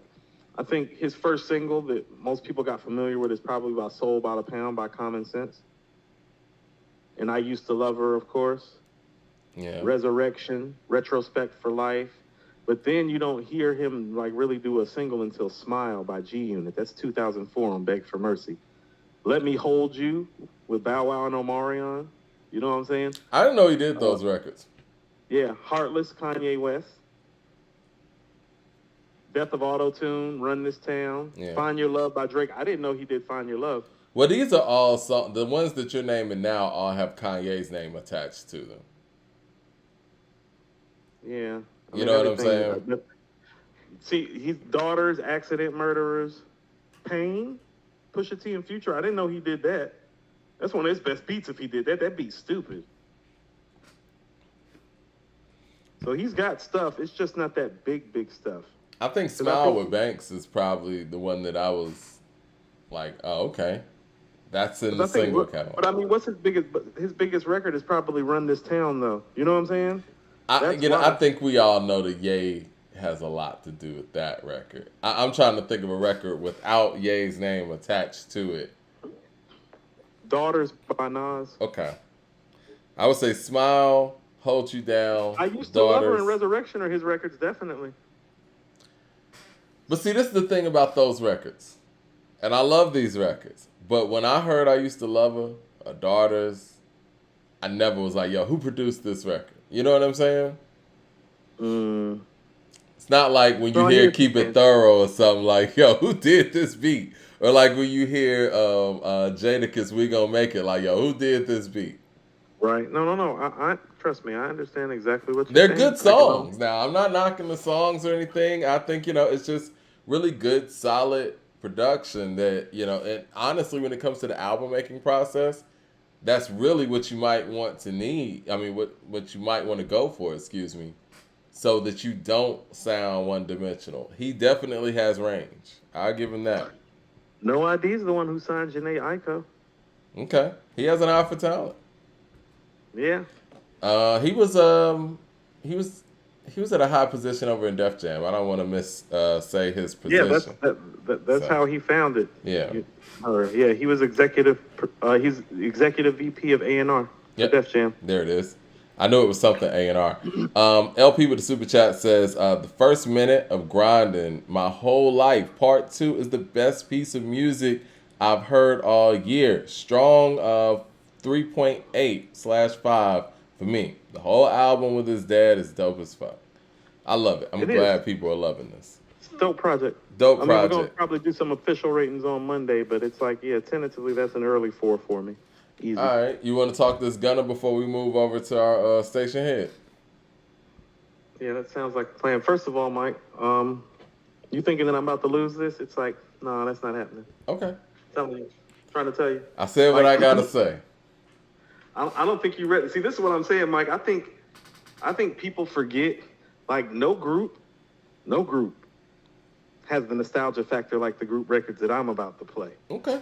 I think his first single that most people got familiar with is probably about Soul by the Pound by Common Sense. And I Used to Love Her, of course. Yeah. Resurrection, Retrospect for Life. But then you don't hear him like really do a single until Smile by G Unit. That's 2004 on Beg for Mercy. Let Me Hold You with Bow Wow and Omarion. You know what I'm saying? I didn't know he did those records. Yeah. Heartless, Kanye West. Death of Auto-Tune, Run This Town. Yeah. Find Your Love by Drake. I didn't know he did Find Your Love. Well, these are all the ones that you're naming now all have Kanye's name attached to them. Yeah. You know what I'm saying? See, his Daughters, Accident Murderers, Pain, Pusha T and Future. I didn't know he did that. That's one of his best beats if he did that. That beat's stupid. So he's got stuff. It's just not that big stuff. I think Smile with Banks is probably the one that I was like, oh, okay. That's in the single catalog. But I mean, what's his biggest record is probably Run This Town, though. You know what I'm saying? That's I why. think we all know that Ye has a lot to do with that record. I'm trying to think of a record without Ye's name attached to it. Daughters by Nas. Okay, I would say Smile, Hold You Down, I used to love her in Daughters. Resurrection or his records, definitely. But see, this is the thing about those records, and I love these records. But when I heard I Used to Love Her, or Daughters, I never was like, yo, who produced this record? You know what I'm saying? Mm. It's not like when you No, I hear hear what Keep you're It saying. Thorough or something like, yo, who did this beat? Or like when you hear Jadakiss, We Gonna Make It, like, yo, who did this beat? Right. No. I trust me. I understand exactly what you're They're saying. good songs. Now, I'm not knocking the songs or anything. I think, it's just really good, solid production that, and honestly, when it comes to the album making process, that's really what you might want to need. I mean, what you might want to go for, excuse me, so that you don't sound one dimensional. He definitely has range. I'll give him that. No ID's the one who signed Janae Aiko. Okay. He has an eye for talent. Yeah. He was he was at a high position over in Def Jam. I don't want to say his Yeah, position. that's So, how he found it. yeah. Yeah, he was he's executive VP of A&R for Yep. Def Jam. There it is. I knew it was something A&R. LP with the super chat says, the first minute of Grinding My Whole Life, part 2 is the best piece of music I've heard all year. Strong 3.8/5 for me. The whole album with his dad is dope as fuck. I love it. I'm It glad is. people are loving this. It's a dope project. Dope I mean, we're gonna project. probably do some official ratings on Monday, but it's like, yeah, tentatively that's an early 4 for me. Easy. All right. You want to talk this Gunna before we move over to our station head? Yeah, that sounds like a plan. First of all, Mike, you thinking that I'm about to lose this? It's like, no, that's not happening. Okay. Telling you, trying to tell you. I said what Like, I got to say. I don't think you read. See, this is what I'm saying, Mike. I think people forget. Like, no group has the nostalgia factor like the group records that I'm about to play. Okay.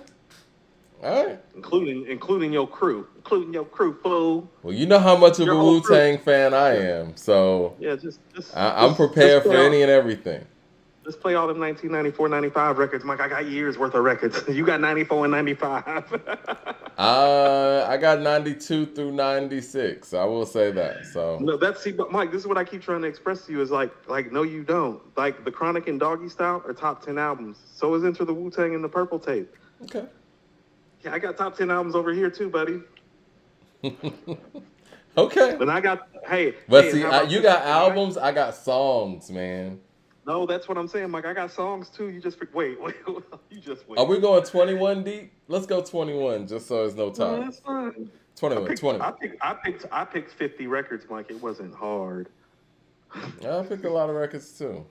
All right. Including your crew, fool. Well, you know how much of Your a whole crew. Wu-Tang fan I am, so Yeah, just I'm just prepared for play any and everything. Just play all them 1994, 95 records, Mike. I got years worth of records. You got 94 and 95. I got 92 through 96. I will say that. So No, but Mike, this is what I keep trying to express to you is like, no, you don't. Like, The Chronic and Doggy Style are top 10 albums. So is Enter the Wu-Tang and the Purple Tape. okay. Yeah, I got top 10 albums over here too, buddy. Okay. And I got, But hey, see, how about you this, got Mike? albums. I got songs, man. No, that's what I'm saying, Mike. I got songs too. You just wait. You just wait. Are we going 21 deep? Let's go 21, just so there's no No, time. that's fine. 21, 20. I picked 50 records, Mike. It wasn't hard. I picked a lot of records too.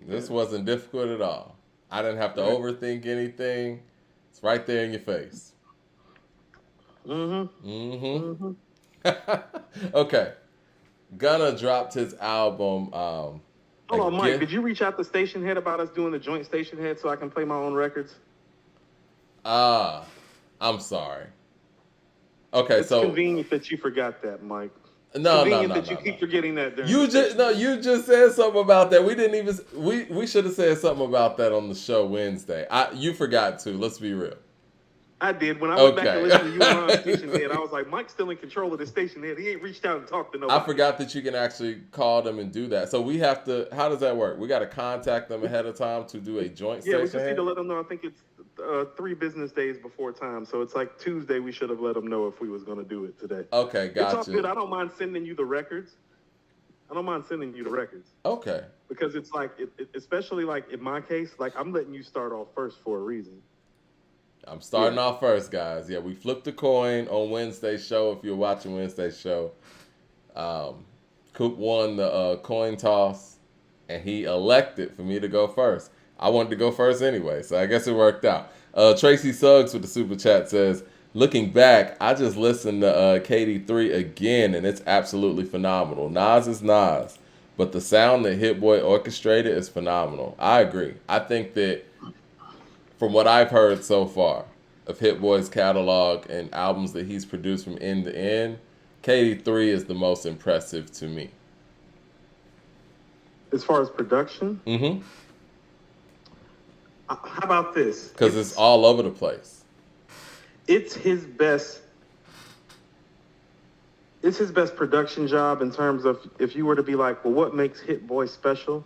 This wasn't difficult at all. I didn't have to overthink anything. It's right there in your face. Okay. Gunna dropped his album. Hold on, Mike. Did you reach out to Station Head about us doing the joint Station Head so I can play my own records? I'm sorry. Okay, It's so convenient that you forgot that, Mike. no, Convenient that you keep forgetting that. during You the just station. you just said something about that. We didn't even we should have said something about that on the show Wednesday. You forgot to. Let's be real. I did. When I went back Okay. and listened to you on Station Head, I was like, Mike's still in control of the Station Head. He ain't reached out and talked to nobody. I forgot that you can actually call them and do that. So we have to. How does that work? We got to contact them ahead of time to do a joint Yeah, we station. just need to let them know. I think it's 3 business days before time. So it's like Tuesday. We should have let them know if we was going to do it today. Okay, It's all good. gotcha. I don't mind sending you the records. Okay, Because it's like, especially like in my case, like I'm letting you start off first for a reason. I'm starting off first, guys. Yeah, we flipped a coin on Wednesday's show. If you're watching Wednesday's show, Coop won the coin toss, and he elected for me to go first. I wanted to go first anyway, so I guess it worked out. Tracy Suggs with the super chat says, looking back, I just listened to KD3 again, and it's absolutely phenomenal. Nas is Nas, but the sound that Hit Boy orchestrated is phenomenal. I agree. I think that from what I've heard so far of Hit Boy's catalog and albums that he's produced from end to end, KD3 is the most impressive to me. As far as production, Mm-hmm. how about this? Because it's all over the place. It's his best. It's his best production job in terms of if you were to be like, well, what makes Hit Boy special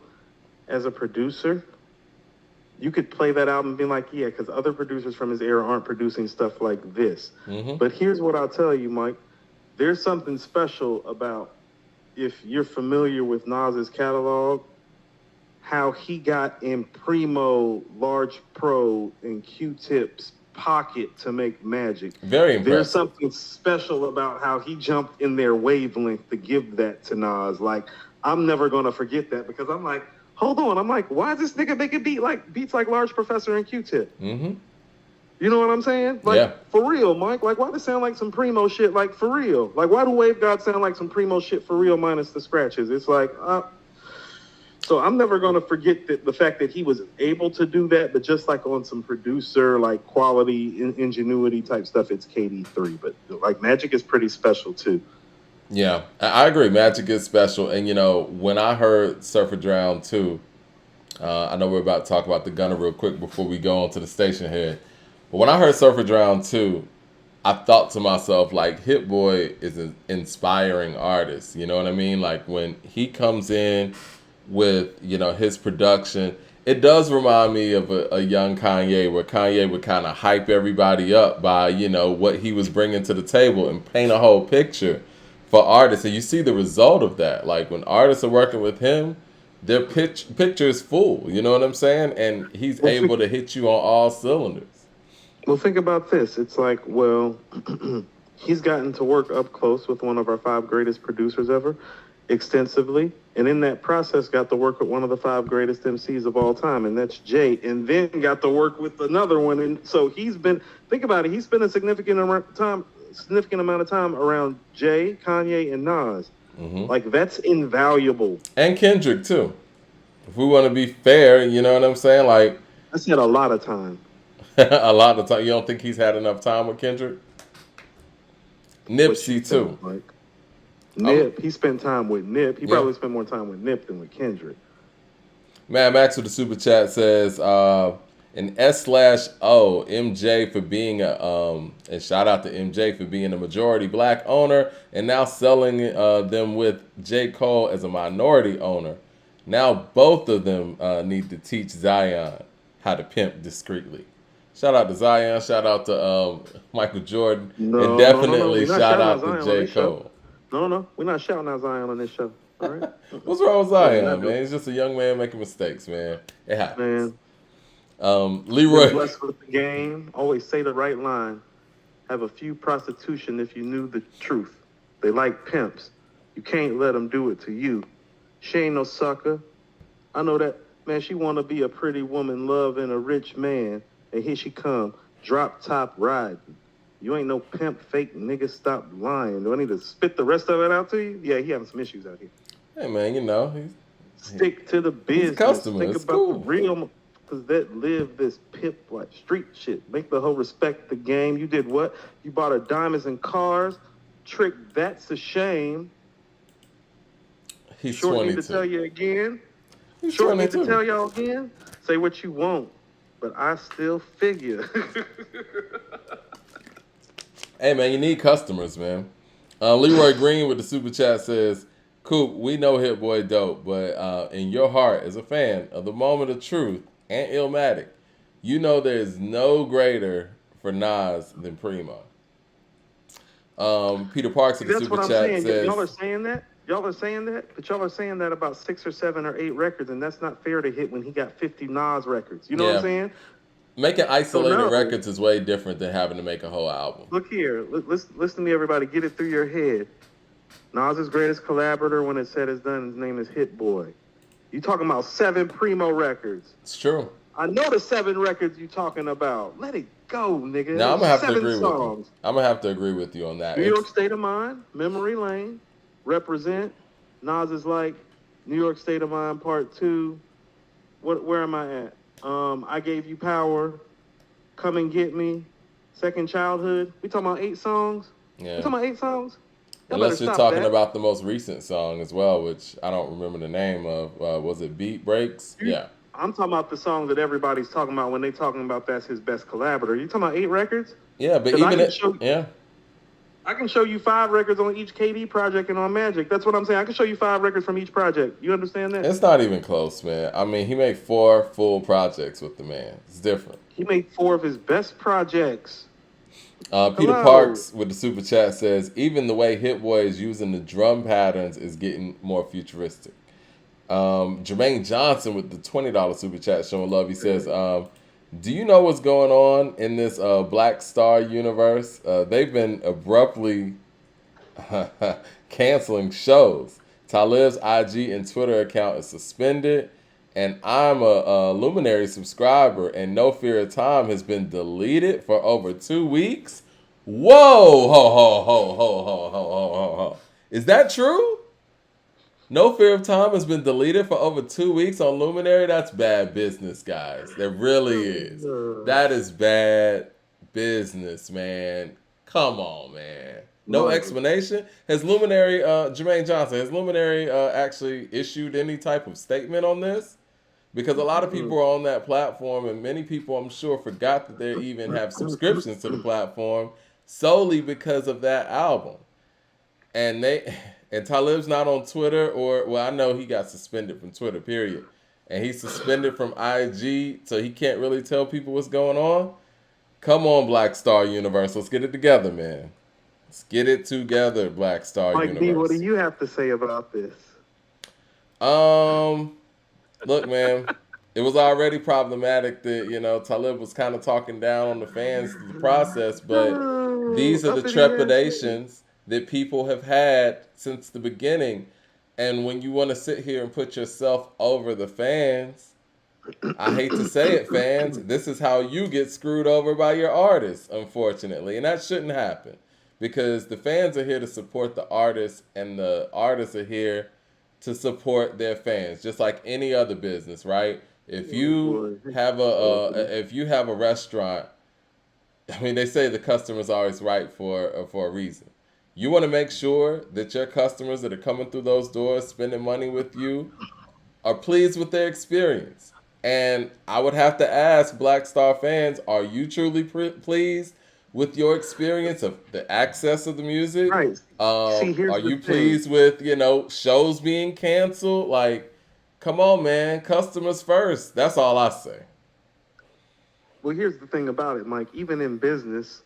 as a producer? You could play that album and be like, yeah, because other producers from his era aren't producing stuff like this. Mm-hmm. But here's what I'll tell you, Mike. There's something special about, if you're familiar with Nas's catalog, how he got in Primo, Large Pro, and Q-Tip's pocket to make Magic. Very impressive. There's something special about how he jumped in their wavelength to give that to Nas. Like, I'm never going to forget that, because I'm like, hold on. I'm like, why is this nigga making beats like Large Professor and Q-Tip? Mm-hmm. You know what I'm saying? Like, yeah. For real, Mike. Like, why does it sound like some Primo shit? Like, for real. Like, why do Wave God sound like some Primo shit for real minus the scratches? It's like, so I'm never going to forget the fact that he was able to do that, but just like on some producer, like quality, ingenuity type stuff, it's KD3. But like Magic is pretty special too. Yeah, I agree. Magic is special. And, when I heard Surfer Drown too, I know we're about to talk about the Gunner real quick before we go on to the station head. But when I heard Surfer Drown too, I thought to myself, like, Hit Boy is an inspiring artist. You know what I mean? Like, when he comes in with, his production, it does remind me of a young Kanye, where Kanye would kind of hype everybody up by, what he was bringing to the table and paint a whole picture for artists. And you see the result of that. Like, when artists are working with him, their picture is full. You know what I'm saying? And he's able to hit you on all cylinders. Well, think about this. It's like, well, he's gotten to work up close with one of our 5 greatest producers ever, extensively, and in that process got to work with one of the 5 greatest MCs of all time, and that's Jay, and then got to work with another one. And so think about it, he spent a significant amount of time around Jay, Kanye, and Nas. Mm-hmm. Like, that's invaluable. And Kendrick too, if we want to be fair. You know what I'm saying? Like, that's had a lot of time. A lot of time. You don't think he's had enough time with Kendrick? Nipsey too. Like, Nip, he spent time with Nip. He probably spent more time with Nip than with Kendrick. Mad Max with the super chat says, an S/O MJ for being and shout out to MJ for being a majority black owner and now selling them with J. Cole as a minority owner. Now both of them need to teach Zion how to pimp discreetly. Shout out to Zion. Shout out to Michael Jordan. And definitely shout out to J. Cole. No, we're not shouting out Zion on this show. All right? What's wrong with Zion, man? He's just a young man making mistakes, man. It happens. Leroy. Blessed with the game. Always say the right line. Have a few prostitution if you knew the truth. They like pimps. You can't let them do it to you. She ain't no sucker. I know that. Man, she want to be a pretty woman loving a rich man. And here she come, drop top riding. You ain't no pimp, fake nigga, stop lying. Do I need to spit the rest of it out to you? Yeah, he having some issues out here. Hey, man, stick to the business. Customer. Think it's about cool. The real, because that live this pimp like street shit. Make the whole respect the game. You did what? You bought her diamonds and cars. Trick, that's a shame. He's Short 22. need to tell you again. He's Short 22. need to tell y'all again. Say what you want. But I still figure. Hey, man, you need customers, man. Leroy Green with the super chat says, Coop, we know Hit Boy dope, but in your heart, as a fan of the Moment of Truth and Illmatic, you know there's no greater for Nas than Primo. Peter Parks with the super chat says... Y'all are saying that? But y'all are saying that about 6 or 7 or 8 records, and that's not fair to Hit when he got 50 Nas records. You know what I'm saying? Making isolated records is way different than having to make a whole album. Look here. Listen to me, everybody. Get it through your head. Nas's greatest collaborator when it's said is done, his name is Hit Boy. You talking about 7 Primo records. It's true. I know the 7 records you talking about. Let it go, nigga. Now, I'm going to have to agree with you. I'm going to have to agree with you on that. New York State of Mind, Memory Lane, Represent. Nas is like New York State of Mind Part 2. Where am I at? I Gave You Power, Come and Get Me, Second Childhood. We talking about 8 songs? Yeah. We talking about 8 songs? Y'all better Unless you're stop talking that. about the most recent song as well, which I don't remember the name of. Was it Beat Breaks? Yeah. I'm talking about the song that everybody's talking about when they talking about that's his best collaborator. You talking about 8 records? Yeah, but Because even it, yeah. I can show you 5 records on each KD project and on Magic. That's what I'm saying. I can show you 5 records from each project. You understand that? It's not even close, man. I mean, he made 4 full projects with the man. It's different. He made 4 of his best projects. Peter Hello. Parks with the super chat says, even the way Hit Boy is using the drum patterns is getting more futuristic. Jermaine Johnson with the $20 super chat showing love. He says, do you know what's going on in this Black Star universe? They've been abruptly canceling shows. Talib's IG and Twitter account is suspended, and I'm a Luminary subscriber, and No Fear of Time has been deleted for over 2 weeks. Whoa! Ho, ho, ho, ho, ho, ho, ho, ho, ho. Is that true? No Fear of Time has been deleted for over 2 weeks on Luminary. That's bad business, guys. There really is. That is bad business, man. Come on, man. No explanation. Has Luminary, Jermaine Johnson, has Luminary actually issued any type of statement on this? Because a lot of people are on that platform, and many people, I'm sure, forgot that they even have subscriptions to the platform solely because of that album. And Talib's not on Twitter, or well, I know he got suspended from Twitter, period. And he's suspended from IG, so he can't really tell people what's going on. Come on, Black Star Universe. Let's get it together, man. Let's get it together, Black Star Mike Universe. B, what do you have to say about this? Look, man, it was already problematic that, Talib was kind of talking down on the fans through the process, but these are the trepidations that people have had since the beginning. And when you want to sit here and put yourself over the fans, I hate to say it, fans, this is how you get screwed over by your artists, unfortunately. And that shouldn't happen, because the fans are here to support the artists, and the artists are here to support their fans, just like any other business, right? If you have a restaurant, I mean, they say the customer's always right for a reason. You want to make sure that your customers that are coming through those doors, spending money with you, are pleased with their experience. And I would have to ask Black Star fans, are you truly pleased with your experience of the access of the music? Right. Are you pleased with, shows being canceled? Like, come on, man. Customers first. That's all I say. Well, here's the thing about it, Mike. Even in business,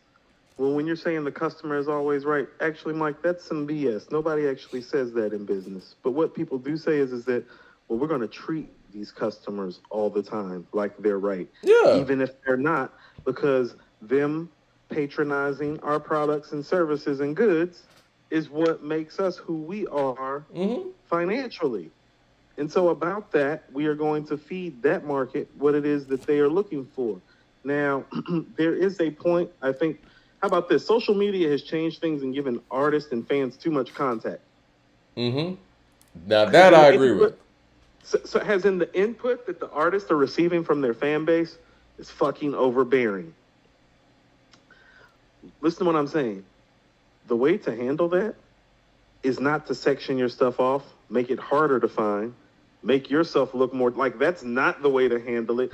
when you're saying the customer is always right, actually, Mike, that's some BS. Nobody actually says that in business. But what people do say is that, well, we're going to treat these customers all the time like they're right. Yeah. Even if they're not, because them patronizing our products and services and goods is what makes us who we are financially. And so about that, we are going to feed that market what it is that they are looking for. Now, there is a point, I think, how about this? Social media has changed things and given artists and fans too much contact. Now that I agree with. So as in the input that the artists are receiving from their fan base is fucking overbearing. Listen to what I'm saying. The way to handle that is not to section your stuff off, make it harder to find, make yourself look more like that's not the way to handle it.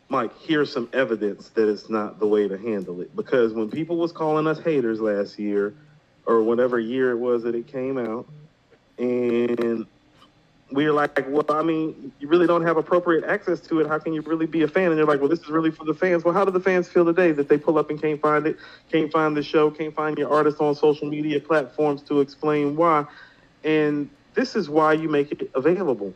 Mike, here's some evidence that it's not the way to handle it. Because when people was calling us haters last year, or whatever year it was that it came out, and we were like, well, I mean, you really don't have appropriate access to it. How can you really be a fan? And they're like, well, this is really for the fans. Well, how do the fans feel today that they pull up and can't find it, can't find the show, can't find your artist on social media platforms to explain why? And this is why you make it available.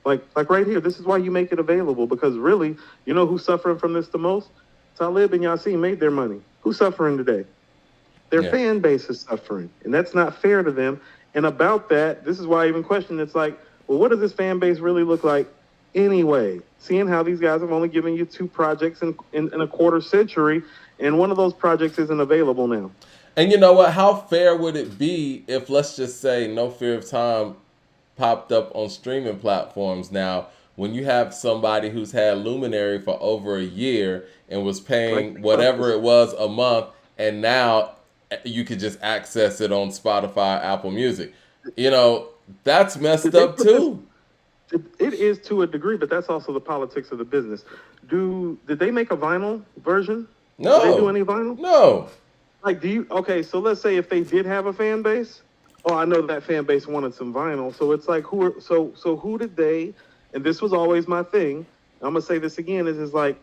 Like right here, this is why you make it available, because really, you know who's suffering from this the most? Talib and Yasin made their money. Who's suffering today? Their fan base is suffering, and that's not fair to them. And about that, this is why I even question, it's like, well, what does this fan base really look like anyway? Seeing how these guys have only given you 2 projects in a quarter century, and one of those projects isn't available now. And you know what? How fair would it be if, let's just say, No Fear of Time popped up on streaming platforms now, when you have somebody who's had Luminary for over a year and was paying whatever it was a month, and now you could just access it on Spotify, Apple Music. You know, that's messed Did they up put this? too. It is to a degree, but that's also the politics of the business. Did they make a vinyl version? Did they do No, any vinyl? no. Like, do you? Okay, so let's say if they did have a fan base. Oh, I know that fan base wanted some vinyl. So it's like, who did they? And this was always my thing. I'm gonna say this again. Is like,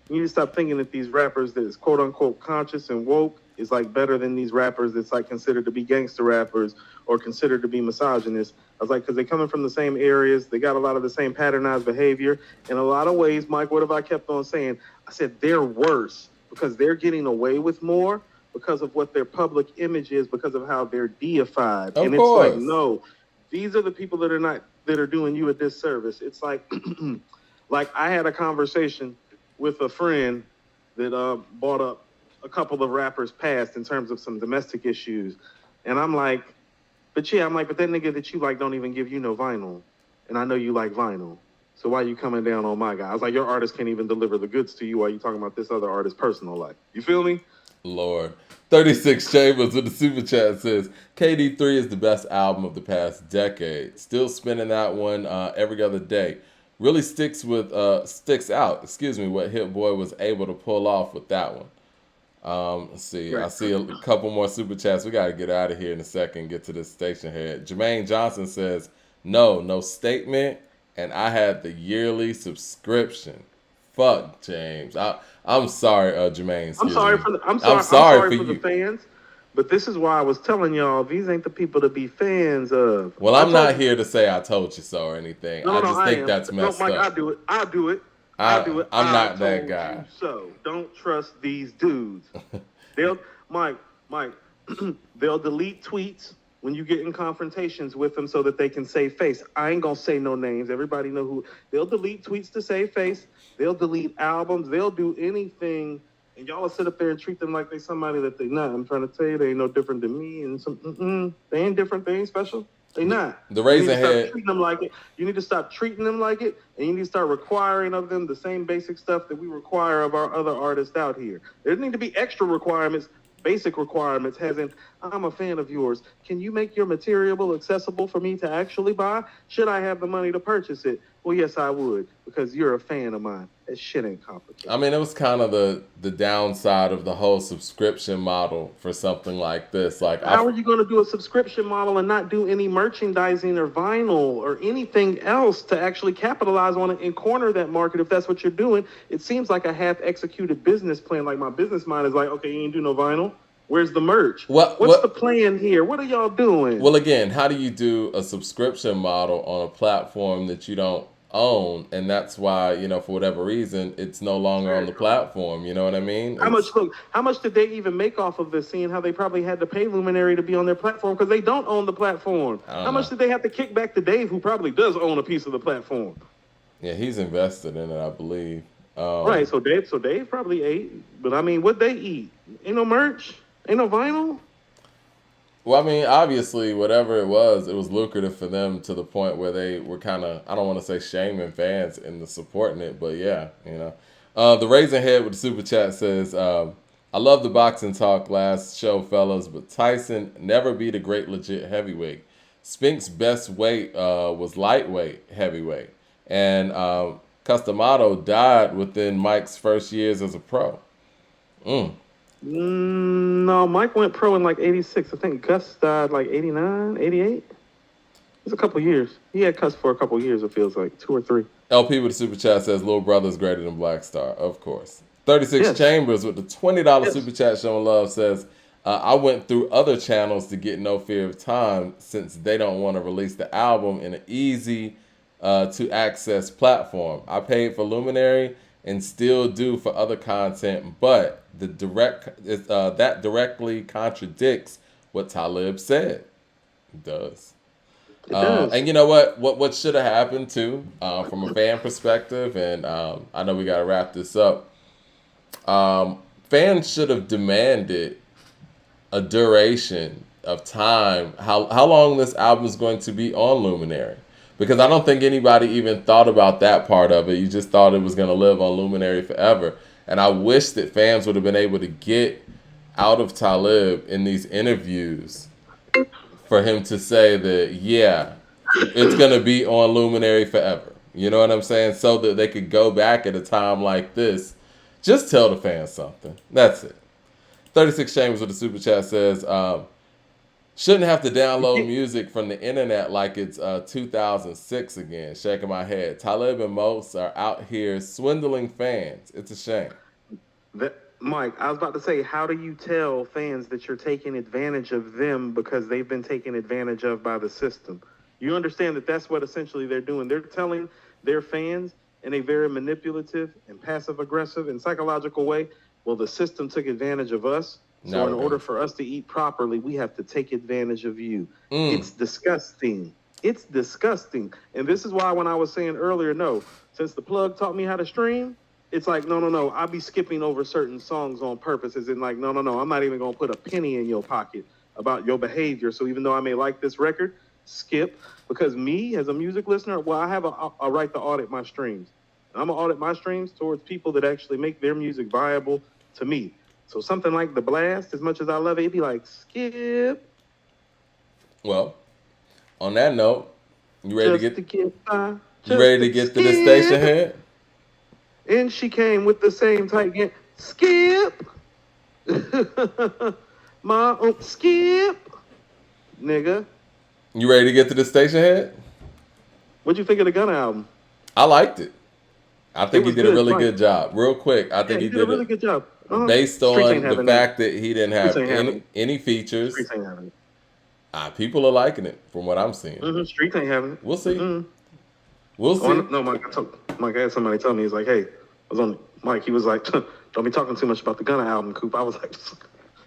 you need to stop thinking that these rappers that is quote unquote conscious and woke is like better than these rappers that's like considered to be gangster rappers or considered to be misogynist. I was like, because they're coming from the same areas, they got a lot of the same patternized behavior. In a lot of ways, Mike, what have I kept on saying? I said they're worse because they're getting away with more because of what their public image is, because of how they're deified. Of And it's like, course. no, these are the people that are doing you a disservice. It's like, like I had a conversation with a friend that brought up a couple of rappers past in terms of some domestic issues. And I'm like, but that nigga that you like don't even give you no vinyl. And I know you like vinyl. So why you coming down on my guy? I was like, your artist can't even deliver the goods to you while you talking about this other artist's personal life. You feel me? Lord. 36 Chambers with the super chat says, KD3 is the best album of the past decade. Still spinning that one every other day. Really sticks out, what Hit Boy was able to pull off with that one. Let's see. Right. I see a couple more super chats. We got to get out of here in a second, get to this station head. Jermaine Johnson says, no statement, and I had the yearly subscription. Fuck, James. I'm sorry, Jermaine. I'm sorry me. for the, I'm sorry sorry for the you. fans, but this is why I was telling y'all these ain't the people to be fans of. Well, I'm not here to say I told you so or anything. No, I just think am. that's messed Mike, up. I'll do it. I'll do it. I'm not that told guy. you so don't trust these dudes. They'll Mike, they'll delete tweets when you get in confrontations with them so that they can save face. I ain't gonna say no names. Everybody know who. They'll delete tweets to save face. They'll delete albums. They'll do anything. And y'all will sit up there and treat them like they somebody that they not. I'm trying to tell you, they ain't no different than me. And they ain't different. They ain't special. They not. The Raisin Head. Treating them like it. You need to stop treating them like it, and you need to start requiring of them the same basic stuff that we require of our other artists out here. There need to be extra requirements, basic requirements, as in, I'm a fan of yours. Can you make your material accessible for me to actually buy? Should I have the money to purchase it? Well, yes, I would, because you're a fan of mine. That shit ain't complicated. I mean, it was kind of the downside of the whole subscription model for something like this. Like, how are you going to do a subscription model and not do any merchandising or vinyl or anything else to actually capitalize on it and corner that market if that's what you're doing? It seems like a half-executed business plan. Like, my business mind is like, okay, you ain't do no vinyl. Where's the merch? What's the plan here? What are y'all doing? Well, again, how do you do a subscription model on a platform that you don't own? And that's why, for whatever reason, it's no longer on the platform. You know what I mean? How much did they even make off of this, seeing how they probably had to pay Luminary to be on their platform because they don't own the platform? How much did they have to kick back to Dave, who probably does own a piece of the platform? Yeah, he's invested in it, I believe. Right, so Dave probably ate. But, I mean, what'd they eat? Ain't no merch? Ain't no vinyl? Well, I mean, obviously, whatever it was lucrative for them to the point where they were kind of, I don't want to say shaming fans into supporting it, but yeah, The Raisin Head with the super chat says, I love the boxing talk last show, fellas, but Tyson never beat a great legit heavyweight. Spink's best weight was lightweight heavyweight. And Customato died within Mike's first years as a pro. No, Mike went pro in like 86. I think Gus died like 89, 88. It was a couple years. He had Cuss for a couple years, it feels like, 2 or 3. LP with the super chat says, Little Brother's greater than Black Star. Of course. 36 Chambers with the $20 super chat showing love says, I went through other channels to get No Fear of Time since they don't want to release the album in an easy to access platform. I paid for Luminary and still do for other content, but that directly contradicts what Talib said. It does. And you know what should have happened too, from a fan perspective, and I know we got to wrap this up. Fans should have demanded a duration of time, how long this album is going to be on Luminary. Because I don't think anybody even thought about that part of it. You just thought it was going to live on Luminary forever. And I wish that fans would have been able to get out of Talib in these interviews for him to say that, yeah, it's going to be on Luminary forever. You know what I'm saying? So that they could go back at a time like this. Just tell the fans something. That's it. 36 Chambers with the super chat says, shouldn't have to download music from the internet like it's 2006 again. Shaking my head. Talib and Mos are out here swindling fans. It's a shame. Mike, I was about to say, how do you tell fans that you're taking advantage of them because they've been taken advantage of by the system? You understand that that's what essentially they're doing. They're telling their fans in a very manipulative and passive-aggressive and psychological way, well, the system took advantage of us, so in order for us to eat properly, we have to take advantage of you. It's disgusting. It's disgusting. And this is why when I was saying earlier, no, since the plug taught me how to stream, it's like, no. I'll be skipping over certain songs on purpose. As in like, no. I'm not even going to put a penny in your pocket about your behavior. So even though I may like this record, skip. Because me, as a music listener, well, I have a right to audit my streams. And I'm going to audit my streams towards people that actually make their music viable to me. So something like The Blast, as much as I love it, it'd be like, skip. Well, on that note, you ready to get to the station head? And she came with the same type game. Skip. Skip. Nigga. You ready to get to the station head? What'd you think of the Gunna album? I liked it. I think he did a really good job. Real quick, I think he did a really good job. Based on the fact that he didn't have any features. Streets ain't having it. People are liking it from what I'm seeing. Streets ain't having it. We'll see. We'll see. No, Mike, I had somebody tell me, he's like, hey, I was on Mike, he was like, don't be talking too much about the Gunna album, Coop. I was like,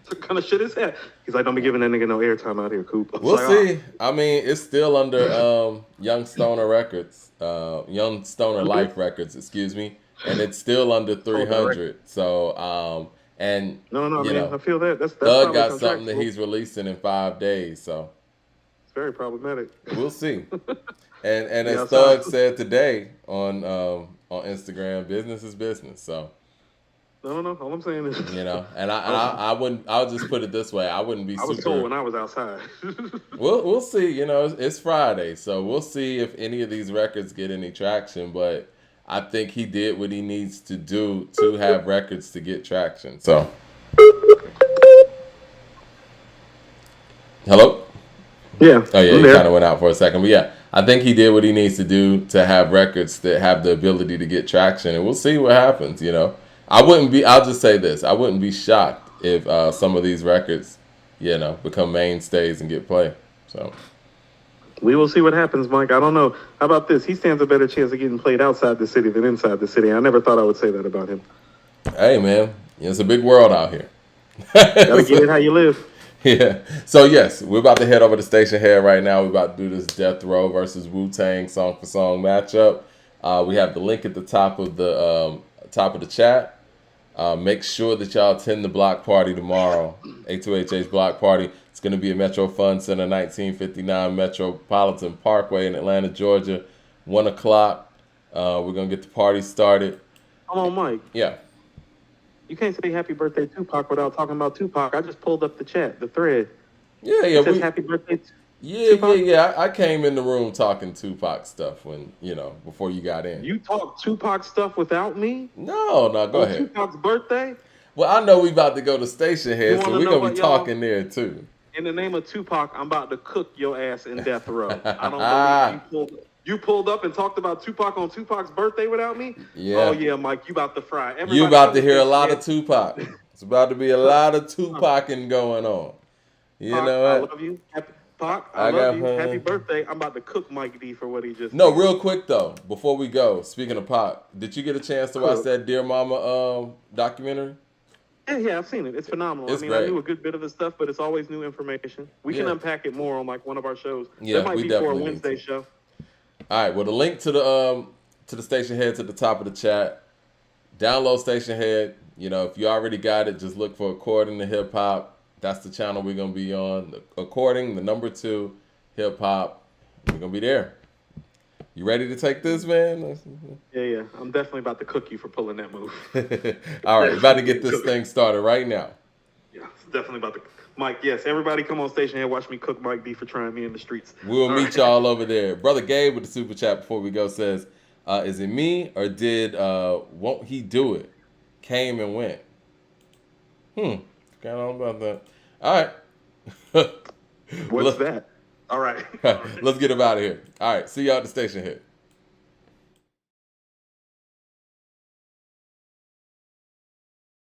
what kind of shit is that? He's like, don't be giving that nigga no airtime out here, Coop. We'll see. I mean, it's still under Young Stoner Records, Young Stoner Life Records, excuse me, and it's still under 300. So, and no, you man, know, I feel that. That's Thug got something that he's releasing in 5 days. So it's very problematic. We'll see. And as Thug said today on Instagram, business is business. So. No. All I'm saying is, and I'll just put it this way: I wouldn't be. I was told when I was outside. We'll see. It's Friday, so we'll see if any of these records get any traction. But I think he did what he needs to do to have records to get traction. So, hello. Yeah. Oh yeah, he kind of went out for a second, but yeah, I think he did what he needs to do to have records that have the ability to get traction, and we'll see what happens. I'll just say this. I wouldn't be shocked if some of these records, become mainstays and get play. So we will see what happens, Mike. I don't know. How about this? He stands a better chance of getting played outside the city than inside the city. I never thought I would say that about him. Hey, man. It's a big world out here. Gotta get it how you live. Yeah. So, yes, we're about to head over to Station Head right now. We're about to do this Death Row versus Wu-Tang song-for-song matchup. We have the link at the top of the chat. Make sure that y'all attend the block party tomorrow, A2HH block party. It's going to be at Metro Fund Center, 1959 Metropolitan Parkway in Atlanta, Georgia, 1 o'clock. We're going to get the party started. Hold on, Mike. Yeah. You can't say happy birthday Tupac without talking about Tupac. I just pulled up the chat, the thread. Yeah. It says happy birthday Yeah. I came in the room talking Tupac stuff before you got in. You talk Tupac stuff without me? No, go ahead. Tupac's birthday? Well, I know we about to go to Station Head, so we're going to be talking there, too. In the name of Tupac, I'm about to cook your ass in Death Row. I don't believe you pulled up and talked about Tupac on Tupac's birthday without me? Yeah. Oh, yeah, Mike, you about to fry. Everybody you about to hear a lot of Tupac. It's about to be a lot of Tupacing going on. You know what? I love you. Pac, I love you. Happy birthday. I'm about to cook Mike D for what he just did. Real quick, though, before we go, speaking of Pac, did you get a chance to watch that Dear Mama documentary? Yeah, I've seen it. It's phenomenal. It's great. I knew a good bit of the stuff, but it's always new information. We can unpack it more on one of our shows. Yeah, that might be for a Wednesday show. All right. Well, the link to the Station Head's at the top of the chat. Download Station Head. If you already got it, just look for According to Hip Hop. That's the channel we're gonna be on. According the number 2 Hip Hop. We're gonna be there. You ready to take this, man? Yeah. I'm definitely about to cook you for pulling that move. All right, about to get this thing started right now. Yeah, it's definitely about the Mike. Yes, everybody come on station and watch me cook Mike D for trying me in the streets. We'll meet y'all over there. Brother Gabe with the super chat before we go says, is it me or did Won't He Do It came and went? Kind of about that. All right. What's that? All right. Let's get him out of here. All right. See y'all at the station here.